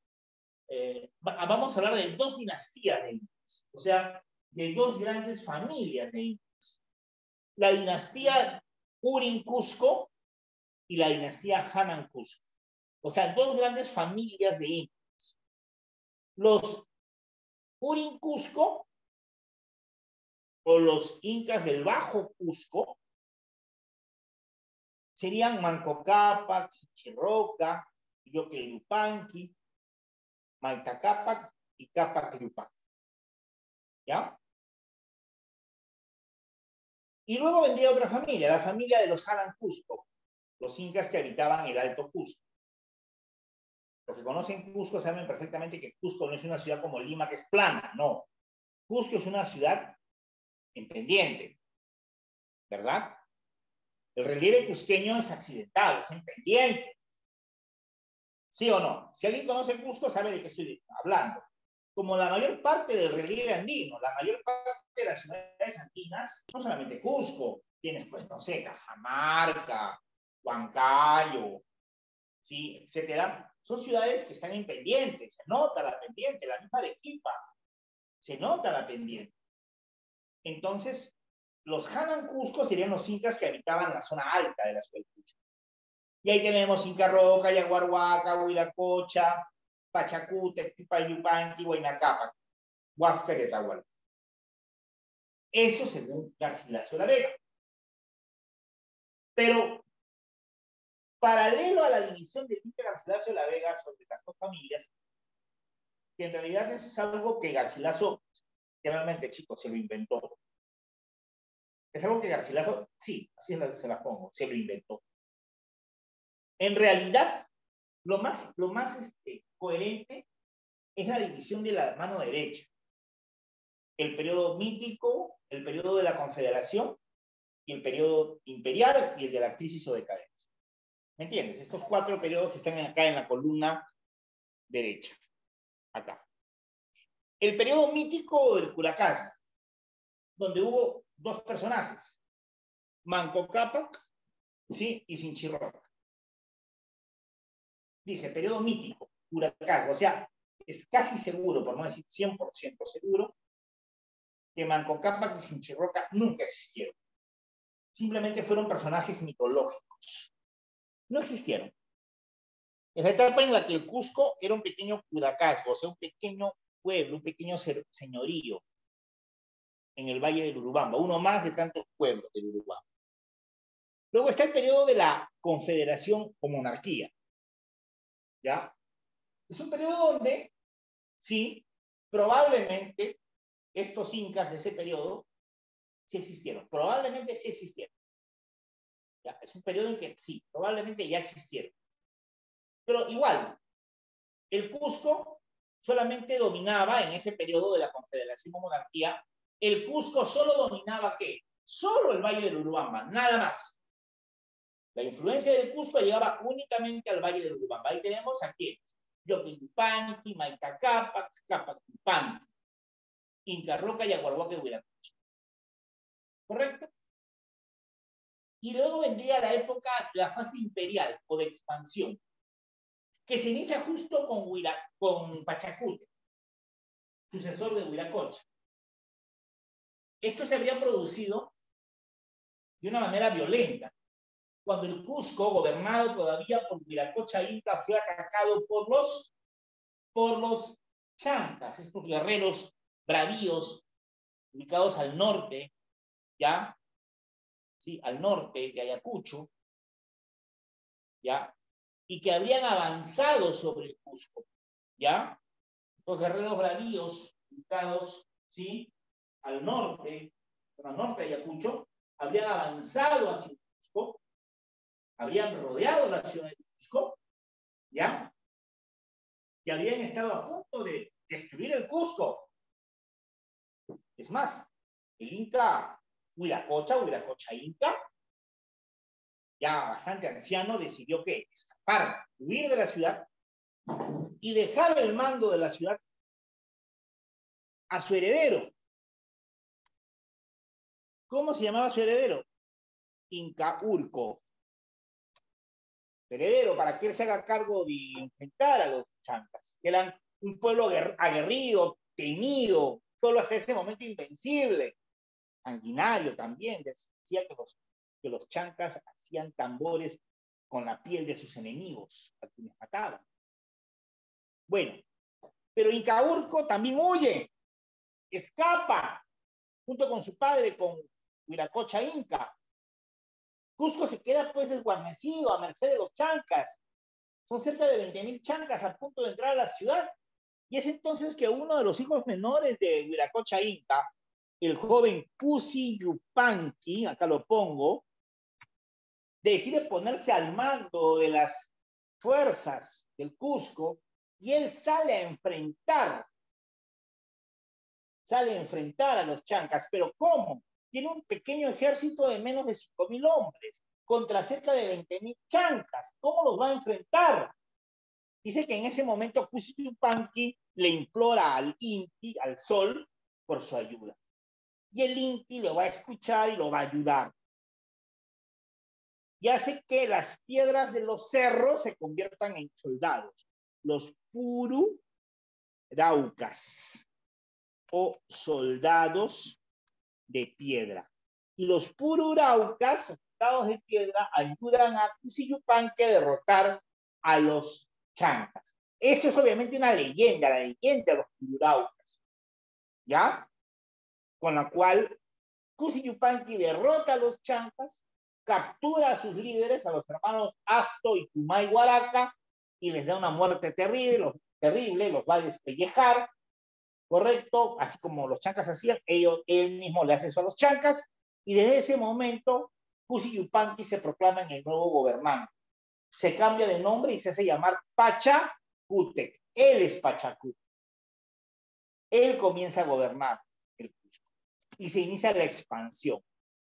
vamos a hablar de dos dinastías de incas, o sea, de dos grandes familias de incas. La dinastía Urin Cusco y la dinastía Hanan Cusco. O sea, dos grandes familias de incas. Los Urin Cusco o los incas del Bajo Cusco serían Manco Cápac, Sichirroca, Yoque-Yupanqui, Maita Cápac y Cápac Yupanqui. ¿Ya? Y luego vendría otra familia, la familia de los Hanan Cusco, los incas que habitaban el Alto Cusco. Los que conocen Cusco saben perfectamente que Cusco no es una ciudad como Lima que es plana, no. Cusco es una ciudad en pendiente, ¿verdad? El relieve cusqueño es accidentado, es en pendiente. ¿Sí o no? Si alguien conoce Cusco sabe de qué estoy hablando. Como la mayor parte del relieve andino, la mayor parte de las ciudades andinas, no solamente Cusco, tienes pues, no sé, Cajamarca, Huancayo, ¿sí? Etcétera. Son ciudades que están en pendiente, se nota la pendiente, la misma Arequipa, se nota la pendiente. Entonces, los Hanan Cusco serían los incas que habitaban la zona alta de la ciudad de Cusco. Y ahí tenemos Inca Roca, Yaguarhuaca, Huiracocha, Pachacútec, Yupanqui, Huayna Cápac, Huáscar y Atahualpa. Eso según Garcilaso de la Vega. Pero, paralelo a la división de Inca Garcilaso de la Vega sobre las dos familias, que en realidad es algo que Garcilaso, realmente, chicos, se lo inventó. Es algo que Garcilaso, sí, así se las pongo, se lo inventó. En realidad, lo más coherente es la división de la mano derecha. El periodo mítico, el periodo de la Confederación y el periodo imperial y el de la crisis o decadencia. ¿Me entiendes? Estos cuatro periodos que están acá en la columna derecha. Acá. El periodo mítico del Curacaza, donde hubo dos personajes, Manco Cápac, ¿sí? Y Sinchirroca. Dice, periodo mítico, Curacaza. O sea, es casi seguro, por no decir 100% seguro, que Manco Cápac y Sinchirroca nunca existieron. Simplemente fueron personajes mitológicos. No existieron. Es la etapa en la que el Cusco era un pequeño cudacazgo, o sea, un pequeño pueblo, un pequeño señorío en el Valle del Urubamba, uno más de tantos pueblos del Urubamba. Luego está el periodo de la Confederación o monarquía. ¿Ya? Es un periodo donde, sí, probablemente estos incas de ese periodo sí existieron. Probablemente sí existieron. ¿Ya? Es un periodo en que sí, probablemente ya existieron. Pero igual, el Cusco solamente dominaba en ese periodo de la Confederación o monarquía, el Cusco solo dominaba ¿qué? Solo el Valle del Urubamba, nada más. La influencia del Cusco llegaba únicamente al Valle del Urubamba. Ahí tenemos aquí Yoque-Yupanqui, Maita Cápac, Cápac Yupanqui, Inca Roca, Yaguarhuaca y Huiracocha. ¿Correcto? Y luego vendría la época, la fase imperial o de expansión, que se inicia justo con Pachacútec, sucesor de Huiracocha. Esto se habría producido de una manera violenta, cuando el Cusco, gobernado todavía por Huiracocha Inca, fue atacado por los chancas, estos guerreros bravíos ubicados al norte, ¿ya? Sí, al norte de Ayacucho, ¿ya? Y que habrían avanzado sobre el Cusco, ¿ya? Los guerreros bravíos ubicados, ¿sí? Al norte de Ayacucho, habrían avanzado hacia el Cusco, habrían rodeado la ciudad de Cusco, ¿ya? Y habían estado a punto de destruir el Cusco. Es más, el Inca Huiracocha Inca, ya bastante anciano, decidió que escapar, huir de la ciudad y dejar el mando de la ciudad a su heredero. ¿Cómo se llamaba su heredero? Inca Urco. Heredero, para que él se haga cargo de enfrentar a los chancas, que eran un pueblo aguerrido, temido, solo hasta ese momento invencible, sanguinario también. Decía que los chancas hacían tambores con la piel de sus enemigos, a quienes mataban. Bueno, pero Inca Urco también huye, escapa, junto con su padre, con Huiracocha Inca, Cusco se queda pues desguarnecido a merced de los chancas. Son cerca de 20.000 chancas a punto de entrar a la ciudad. Y es entonces que uno de los hijos menores de Viracocha Inca, el joven Cusi Yupanqui, acá lo pongo, decide ponerse al mando de las fuerzas del Cusco y él sale a enfrentar a los chancas. ¿Pero cómo? Tiene un pequeño ejército de menos de 5.000 hombres contra cerca de 20.000 chancas. ¿Cómo los va a enfrentar? Dice que en ese momento Cusi Yupanqui le implora al Inti, al Sol, por su ayuda. Y el Inti lo va a escuchar y lo va a ayudar. Y hace que las piedras de los cerros se conviertan en soldados. Los pururaucas o soldados de piedra. Y los pururaucas, soldados de piedra, ayudan a Cusi Yupanqui a derrotar a los chancas. Esto es obviamente una leyenda, la leyenda de los pururaucas, ¿ya? Con la cual Cusi Yupanqui derrota a los chancas, captura a sus líderes, a los hermanos Asto y Kumai Huaraca, y les da una muerte terrible, los va a despellejar, ¿correcto? Así como los chancas hacían, él mismo le hace eso a los chancas, y desde ese momento Cusi Yupanqui se proclama en el nuevo gobernante. Se cambia de nombre y se hace llamar Pachacútec. Él es Pachacútec. Él comienza a gobernar el Cusco y se inicia la expansión.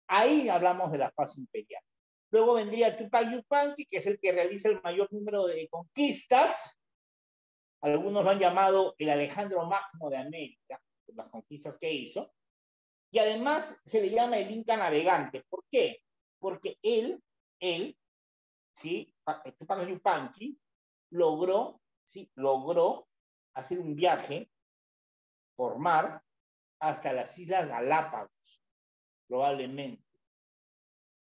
Ahí hablamos de la fase imperial. Luego vendría Tupac Yupanqui, que es el que realiza el mayor número de conquistas. Algunos lo han llamado el Alejandro Magno de América, por las conquistas que hizo. Y además se le llama el Inca Navegante. ¿Por qué? Porque él, ¿sí? Tupac Yupanqui, logró hacer un viaje por mar hasta las Islas Galápagos, probablemente,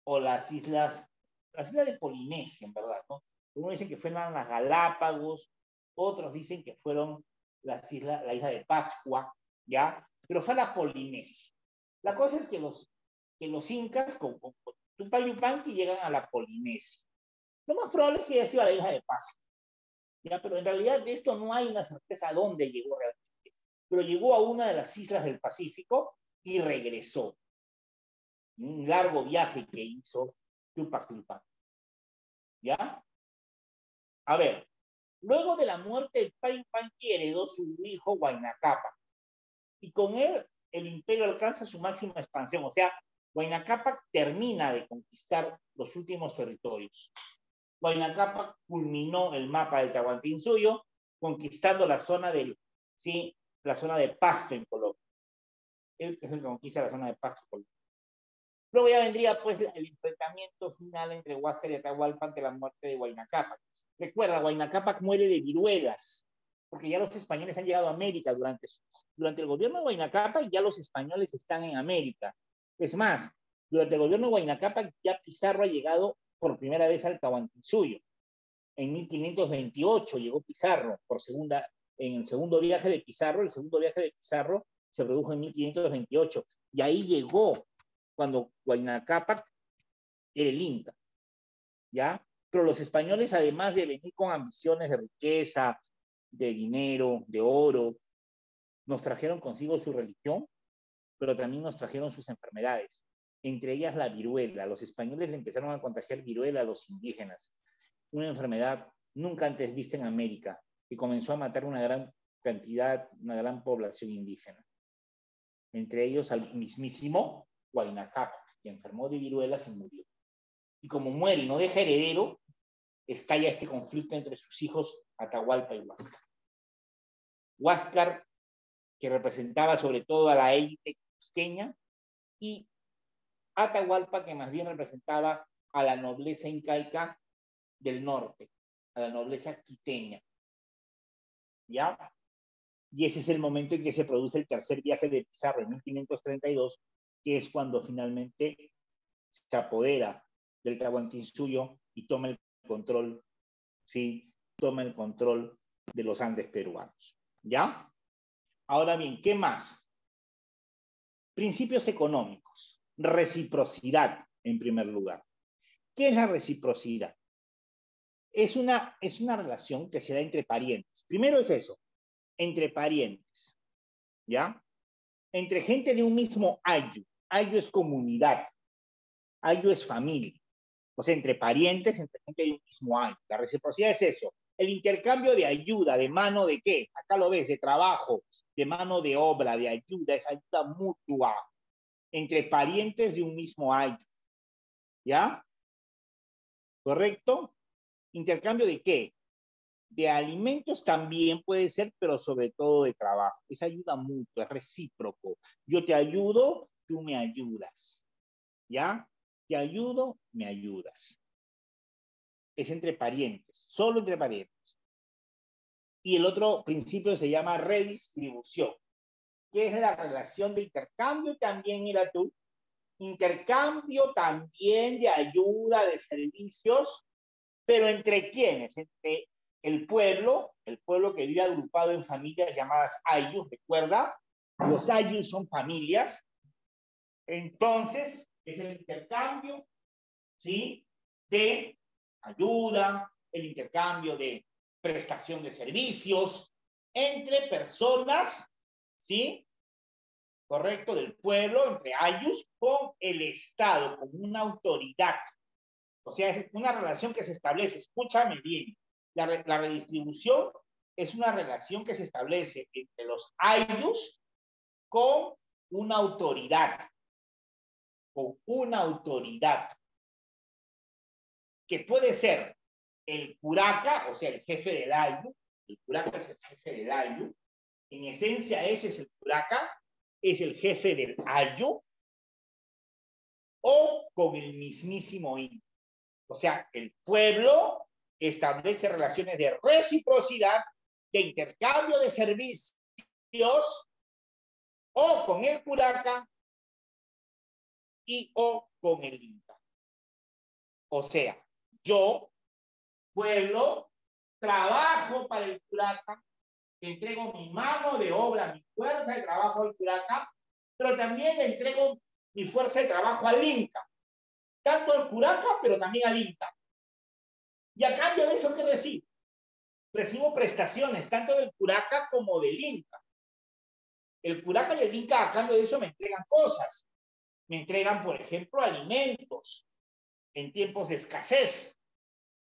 o las islas de Polinesia, en verdad, ¿no? Unos dicen que fueron las Galápagos, otros dicen que fueron la isla de Pascua, ¿ya? Pero fue la Polinesia. La cosa es que los incas, con Tupac Yupanqui, llegan a la Polinesia. Lo más probable es que haya sido a la isla de Pascua, ¿ya? Pero en realidad de esto no hay una certeza a dónde llegó realmente. Pero llegó a una de las islas del Pacífico y regresó. Un largo viaje que hizo Tupac Yupanqui. ¿Ya? A ver, luego de la muerte de Tupac Yupanqui heredó su hijo Huayna Cápac. Y con él el imperio alcanza su máxima expansión. O sea, Huayna Cápac termina de conquistar los últimos territorios. Huayna Cápac culminó el mapa del Tahuantinsuyo, conquistando la zona la zona de Pasto en Colombia. Él es el que conquista la zona de Pasto en Colombia. Luego ya vendría pues el enfrentamiento final entre Huáscar y Atahualpa ante la muerte de Huayna Cápac. Recuerda, Huayna Cápac muere de viruelas, porque ya los españoles han llegado a América durante el gobierno de Huayna Cápac, ya los españoles están en América. Es más, durante el gobierno de Huayna Cápac ya Pizarro ha llegado por primera vez al Tahuantinsuyo. En 1528 llegó Pizarro en el segundo viaje de Pizarro. El segundo viaje de Pizarro se produjo en 1528 y ahí llegó cuando Huayna Cápac era el Inca, ¿ya? Pero los españoles, además de venir con ambiciones de riqueza, de dinero, de oro, nos trajeron consigo su religión, pero también nos trajeron sus enfermedades, entre ellas la viruela. Los españoles le empezaron a contagiar viruela a los indígenas, una enfermedad nunca antes vista en América, que comenzó a matar una gran población indígena. Entre ellos al mismísimo Huayna Cápac, que enfermó de viruelas y murió. Y como muere y no deja heredero, estalla este conflicto entre sus hijos Atahualpa y Huáscar. Huáscar, que representaba sobre todo a la élite cusqueña, y Atahualpa, que más bien representaba a la nobleza incaica del norte, a la nobleza quiteña. ¿Ya? Y ese es el momento en que se produce el tercer viaje de Pizarro en 1532, que es cuando finalmente se apodera del Tahuantinsuyo y toma el control, ¿sí? Toma el control de los Andes peruanos. ¿Ya? Ahora bien, ¿qué más? Principios económicos. Reciprocidad, en primer lugar. ¿Qué es la reciprocidad? Es una relación que se da entre parientes. Primero es eso, entre parientes, ¿ya? Entre gente de un mismo ayu. Ayu es comunidad, ayu es familia. O sea, entre parientes, entre gente de un mismo ayu. La reciprocidad es eso, el intercambio de ayuda, de mano de qué, acá lo ves, de trabajo, de mano de obra, de ayuda, es ayuda mutua, entre parientes de un mismo ayu. ¿Ya? ¿Correcto? ¿Intercambio de qué? De alimentos también puede ser, pero sobre todo de trabajo. Es ayuda mutua, es recíproco. Yo te ayudo, tú me ayudas. ¿Ya? Te ayudo, me ayudas. Es entre parientes, solo entre parientes. Y el otro principio se llama redistribución, que es la relación de intercambio también, mira tú, intercambio también de ayuda, de servicios, pero ¿entre quiénes? Entre el pueblo que vive agrupado en familias llamadas ayus, recuerda, los ayus son familias, entonces es el intercambio, ¿sí? De ayuda, el intercambio de prestación de servicios entre personas, ¿sí? Correcto, del pueblo, entre ayus, con el Estado, con una autoridad. O sea, es una relación que se establece, escúchame bien, la redistribución es una relación que se establece entre los ayllus con una autoridad, que puede ser el curaca, o sea, el jefe del ayllu, el curaca es el jefe del ayllu, en esencia ese es el curaca, es el jefe del ayllu, o con el mismísimo indio. O sea, el pueblo establece relaciones de reciprocidad, de intercambio de servicios, o con el curaca y o con el inca. O sea, yo, pueblo, trabajo para el curaca, entrego mi mano de obra, mi fuerza de trabajo al curaca, pero también le entrego mi fuerza de trabajo al inca. Tanto al curaca, pero también al inca. Y a cambio de eso, ¿qué recibo? Recibo prestaciones tanto del curaca como del inca. El curaca y el inca a cambio de eso me entregan cosas. Me entregan, por ejemplo, alimentos en tiempos de escasez.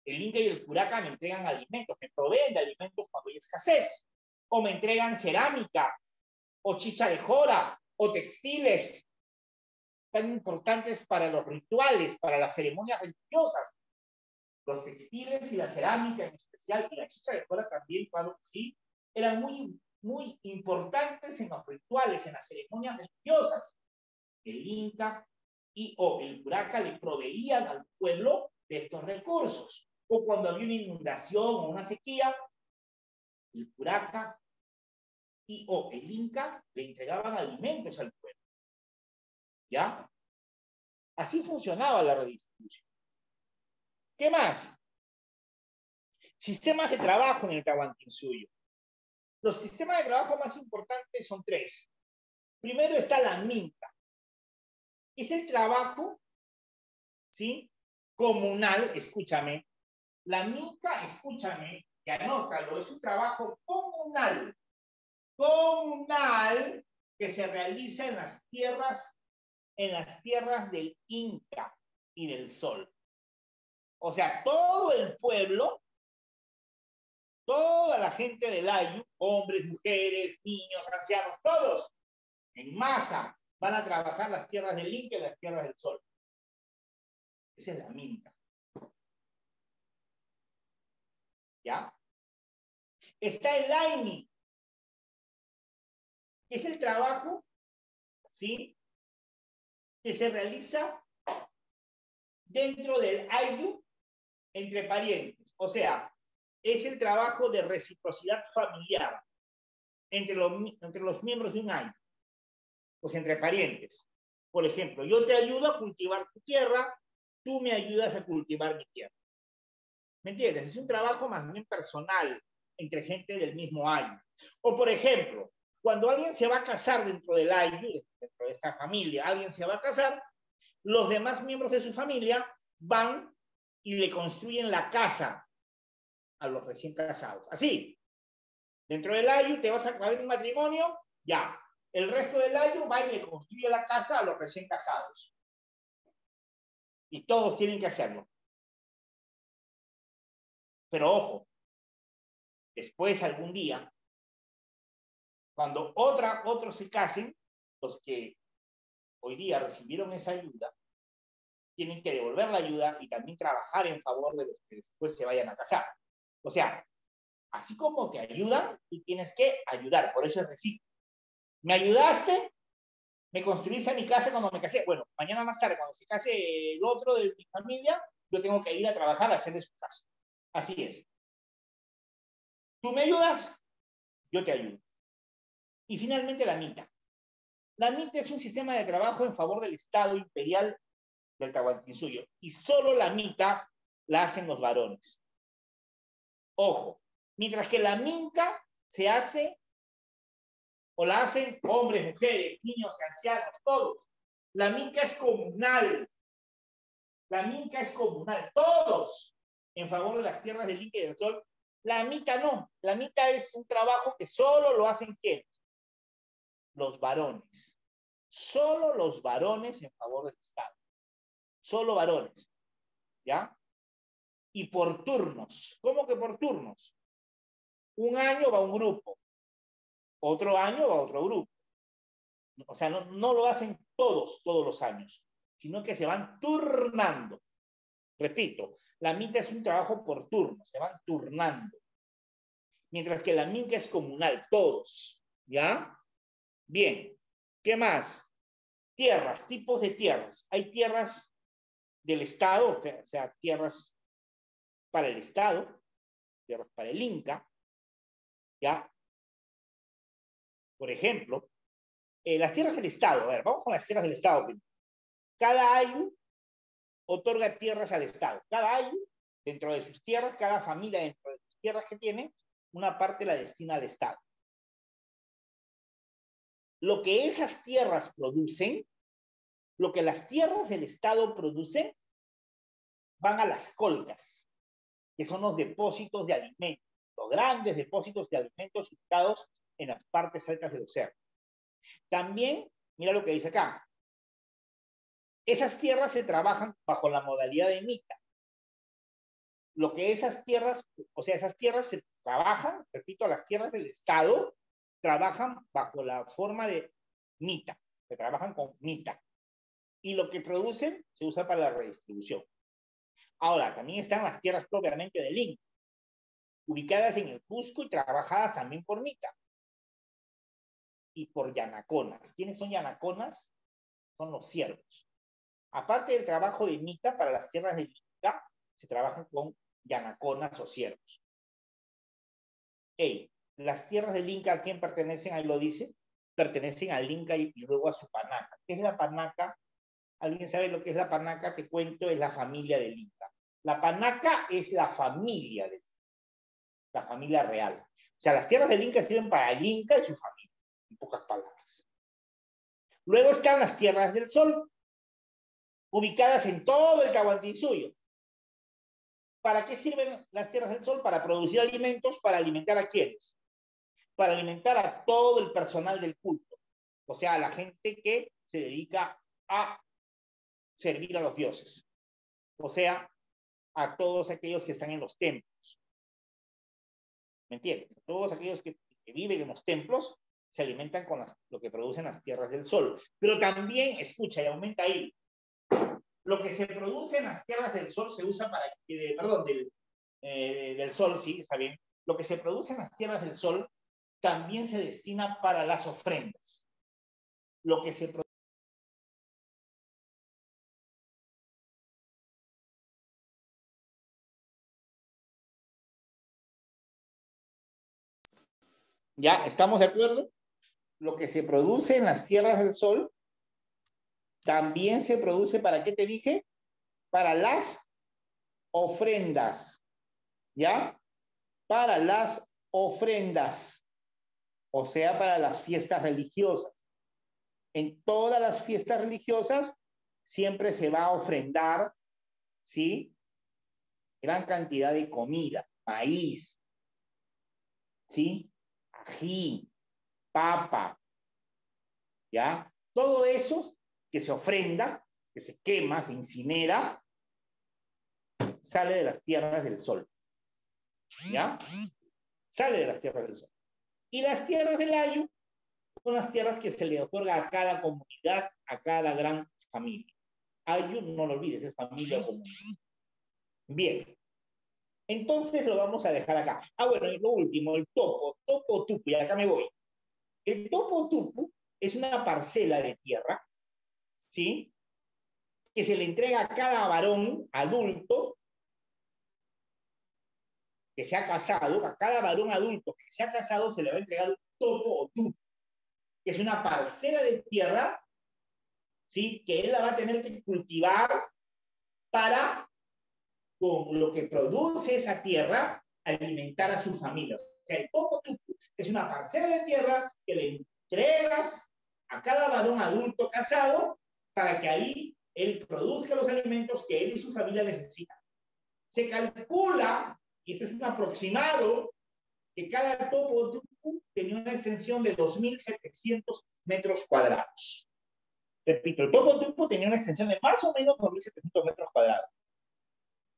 El inca y el curaca me entregan alimentos, me proveen de alimentos cuando hay escasez. O me entregan cerámica, o chicha de jora, o textiles tan importantes para los rituales, para las ceremonias religiosas. Los textiles y la cerámica en especial, y la chicha de jora también, claro que sí, eran muy importantes en los rituales, en las ceremonias religiosas. El inca o el curaca le proveían al pueblo de estos recursos. O cuando había una inundación o una sequía, el curaca o el inca le entregaban alimentos al pueblo. ¿Ya? Así funcionaba la redistribución. ¿Qué más? Sistemas de trabajo en el Tahuantinsuyo. Los sistemas de trabajo más importantes son tres. Primero está la minca. Es el trabajo, ¿sí? Comunal, escúchame. La minca, escúchame, y anótalo, es un trabajo comunal. Comunal que se realiza en las tierras del Inca y del Sol. O sea, todo el pueblo, toda la gente del Ayu, hombres, mujeres, niños, ancianos, todos, en masa, van a trabajar las tierras del Inca y las tierras del Sol. Esa es la minca. ¿Ya? Está el Aini. Es el trabajo, ¿sí? Que se realiza dentro del Ayu entre parientes. O sea, es el trabajo de reciprocidad familiar entre los miembros de un Ayu. Pues entre parientes. Por ejemplo, yo te ayudo a cultivar tu tierra, tú me ayudas a cultivar mi tierra. ¿Me entiendes? Es un trabajo más bien personal entre gente del mismo ayu. O por ejemplo, cuando alguien se va a casar dentro del ayu, dentro de esta familia, alguien se va a casar, los demás miembros de su familia van y le construyen la casa a los recién casados. Así, dentro del año te vas a acabar un matrimonio, ya. El resto del año va y le construye la casa a los recién casados. Y todos tienen que hacerlo. Pero ojo, después algún día, cuando otros se casen, los que hoy día recibieron esa ayuda, tienen que devolver la ayuda y también trabajar en favor de los que después se vayan a casar. O sea, así como te ayudan, tú tienes que ayudar, por eso es recíproco. ¿Me ayudaste? ¿Me construiste mi casa cuando me casé? Bueno, mañana más tarde, cuando se case el otro de mi familia, yo tengo que ir a trabajar a hacerle su casa. Así es. Tú me ayudas, yo te ayudo. Y finalmente la MITA. La MITA es un sistema de trabajo en favor del Estado imperial del Tahuantinsuyo. Y solo la MITA la hacen los varones. Ojo, mientras que la MINCA se hace o la hacen hombres, mujeres, niños, ancianos, todos. La MINCA es comunal. La MINCA es comunal. Todos en favor de las tierras del Inca y del Sol. La MITA no. La MITA es un trabajo que solo lo hacen ¿quiénes? Los varones. Solo los varones en favor del Estado. Solo varones. ¿Ya? Y por turnos. ¿Cómo que por turnos? Un año va un grupo. Otro año va otro grupo. O sea, no lo hacen todos los años, sino que se van turnando. Repito, la MINCA es un trabajo por turno, se van turnando. Mientras que la MINCA es comunal, todos. ¿Ya? Bien. ¿Qué más? Tierras, tipos de tierras. Hay tierras del Estado, o sea, tierras para el Estado, tierras para el Inca. ¿Ya? Por ejemplo, las tierras del Estado. A ver, vamos con las tierras del Estado. Cada año otorga tierras al Estado. Cada año, dentro de sus tierras, cada familia dentro de sus tierras que tiene, una parte la destina al Estado. Lo que esas tierras producen, lo que las tierras del Estado producen, van a las colcas, que son los depósitos de alimentos, los grandes depósitos de alimentos ubicados en las partes altas de los cerros. También, mira lo que dice acá, esas tierras se trabajan bajo la modalidad de MITA. Lo que esas tierras, o sea, esas tierras se trabajan, repito, las tierras del Estado trabajan bajo la forma de MITA, se trabajan con MITA. Y lo que producen se usa para la redistribución. Ahora, también están las tierras propiamente del Inca, ubicadas en el Cusco y trabajadas también por MITA. Y por yanaconas. ¿Quiénes son yanaconas? Son los siervos. Aparte del trabajo de MITA para las tierras del Inca, se trabajan con yanaconas o siervos. Hey, las tierras del Inca, ¿a quién pertenecen? Ahí lo dice. Pertenecen al Inca y luego a su panaca. ¿Qué es la panaca? ¿Alguien sabe lo que es la panaca? Te cuento, es la familia del Inca. La panaca es la familia del Inca, la familia real. O sea, las tierras del Inca sirven para el Inca y su familia, en pocas palabras. Luego están las tierras del Sol, ubicadas en todo el Tahuantinsuyo. ¿Para qué sirven las tierras del Sol? Para producir alimentos, para alimentar a quiénes. Para alimentar a todo el personal del culto. O sea, a la gente que se dedica a servir a los dioses. O sea, a todos aquellos que están en los templos. ¿Me entiendes? Todos aquellos que viven en los templos se alimentan con lo que producen las tierras del Sol. Pero también, escucha, y aumenta ahí, lo que se produce en las tierras del Sol se usa para, del Sol, sí, está bien. Lo que se produce en las tierras del Sol también se destina para las ofrendas. Lo que se produce. ¿Ya? ¿Estamos de acuerdo? Lo que se produce en las tierras del Sol también se produce, ¿para qué te dije? Para las ofrendas. ¿Ya? Para las ofrendas. O sea, para las fiestas religiosas. En todas las fiestas religiosas siempre se va a ofrendar, ¿sí? gran cantidad de comida, maíz, ¿sí? Ají, papa, ¿ya? Todo eso que se ofrenda, que se quema, se incinera, sale de las tierras del sol, ¿ya? Sale de las tierras del sol. Y las tierras del Ayu son las tierras que se le otorga a cada comunidad, a cada gran familia. Ayu, no lo olvides, es familia o comunidad. Bien, entonces lo vamos a dejar acá. Ah, bueno, y lo último, el topo tupu, y acá me voy. El topo tupu es una parcela de tierra, ¿sí? Que se le entrega a cada varón adulto que se ha casado, a cada varón adulto que se ha casado se le va a entregar un topo o tupu, que es una parcela de tierra, ¿sí? Que él la va a tener que cultivar para, con lo que produce esa tierra, alimentar a su familia. O sea, el topo tupu es una parcela de tierra que le entregas a cada varón adulto casado para que ahí él produzca los alimentos que él y su familia necesitan. Se calcula, y esto es un aproximado, que cada topo tupu tenía una extensión de 2.700 metros cuadrados. Repito, el topo tupu tenía una extensión de más o menos 2.700 metros cuadrados.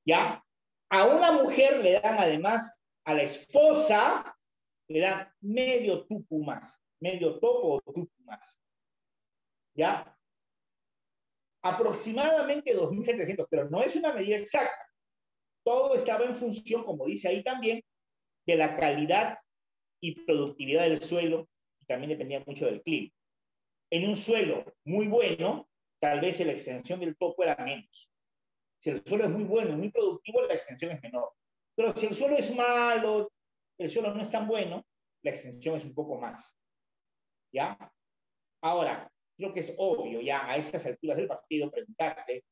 ¿Ya? A una mujer le dan además, a la esposa, le dan medio tupu más, medio topo o tupu más. ¿Ya? Aproximadamente 2.700, pero no es una medida exacta. Todo estaba en función, como dice ahí también, de la calidad y productividad del suelo, y también dependía mucho del clima. En un suelo muy bueno, tal vez la extensión del topo era menos. Si el suelo es muy bueno y muy productivo, la extensión es menor. Pero si el suelo es malo, el suelo no es tan bueno, la extensión es un poco más. ¿Ya? Ahora, creo que es obvio ya a estas alturas del partido preguntarte,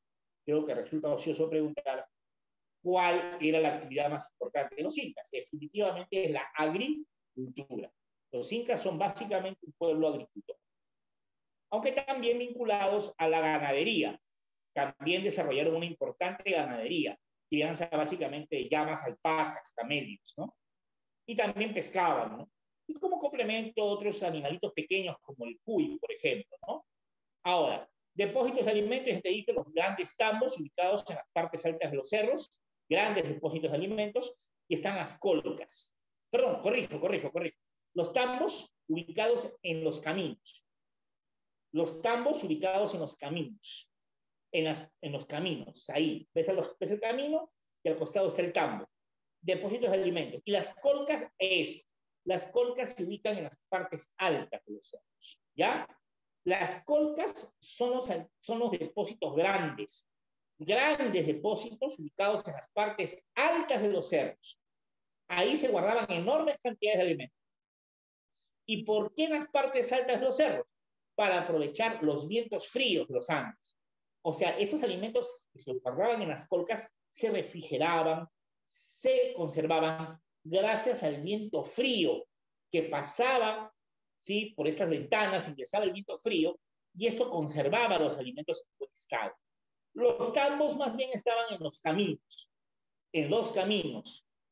creo que resulta ocioso preguntar cuál era la actividad más importante de los incas. Definitivamente es la agricultura. Los incas son básicamente un pueblo agricultor, aunque también vinculados a la ganadería. También desarrollaron una importante ganadería, crianza básicamente de llamas, alpacas, camellos, ¿no? Y también pescaban, ¿no? Y como complemento otros animalitos pequeños como el cuy, por ejemplo, ¿no? Ahora, depósitos de alimentos, te dije los grandes tambos ubicados en las partes altas de los cerros, grandes depósitos de alimentos, y están las colcas. Perdón, corrijo. Los tambos ubicados en los caminos. Los tambos ubicados en los caminos. En los caminos, ahí. ¿Ves el camino? Y al costado está el tambo. Depósitos de alimentos. Y las colcas, eso. Las colcas se ubican en las partes altas de los cerros. ¿Ya? Las colcas son los depósitos grandes. Grandes depósitos ubicados en las partes altas de los cerros. Ahí se guardaban enormes cantidades de alimentos. ¿Y por qué en las partes altas de los cerros? Para aprovechar los vientos fríos de los Andes. O sea, estos alimentos que se guardaban en las colcas se refrigeraban, se conservaban gracias al viento frío que pasaba, ¿sí? Por estas ventanas, ingresaba el viento frío y esto conservaba los alimentos en buen estado. Los tambos más bien estaban en los caminos,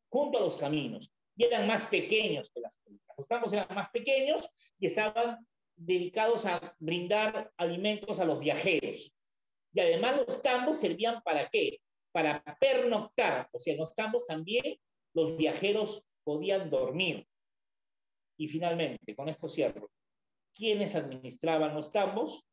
junto a los caminos, y eran más pequeños que las colcas. Los tambos eran más pequeños y estaban dedicados a brindar alimentos a los viajeros. Y además los tambos servían para qué? Para pernoctar. O sea, en los tambos también los viajeros podían dormir. Y finalmente, con esto cierro. ¿Quiénes administraban los tambos?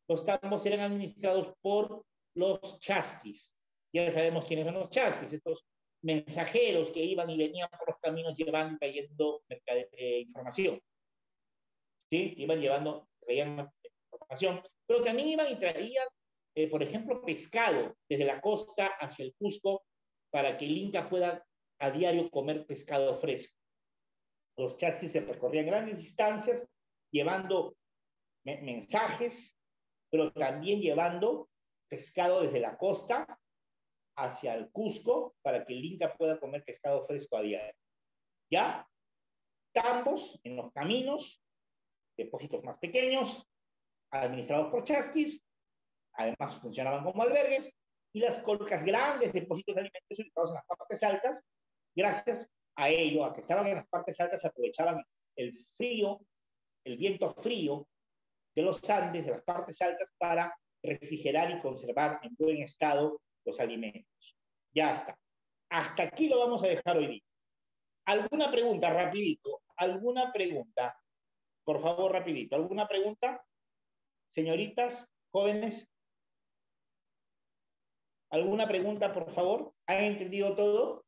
Los tambos eran administrados por los chasquis. Ya sabemos quiénes son los chasquis, estos mensajeros que iban y venían por los caminos llevando y trayendo información. ¿Sí? Iban llevando, traían información, pero también iban y traían, por ejemplo, pescado desde la costa hacia el Cusco para que el Inca pueda a diario comer pescado fresco. Los chasquis se recorrían grandes distancias llevando mensajes, pero también llevando pescado desde la costa hacia el Cusco para que el Inca pueda comer pescado fresco a diario. ¿Ya? Tambos en los caminos, depósitos más pequeños, administrados por chasquis, además funcionaban como albergues, y las colcas, grandes depósitos de alimentos ubicados en las partes altas. Gracias a ello, a que estaban en las partes altas, se aprovechaban el frío, el viento frío de los Andes, de las partes altas, para refrigerar y conservar en buen estado los alimentos. Ya está. Hasta aquí lo vamos a dejar hoy día. ¿Alguna pregunta, rapidito? ¿Alguna pregunta? Por favor, rapidito. ¿Alguna pregunta? Señoritas, jóvenes. ¿Alguna pregunta, por favor? ¿Han entendido todo?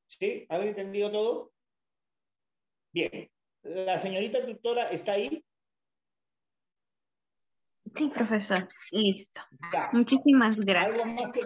¿Sí? ¿Han entendido todo? Bien. ¿La señorita tutora está ahí? Sí, profesor. Listo. Ya. Muchísimas ¿Algo gracias. más que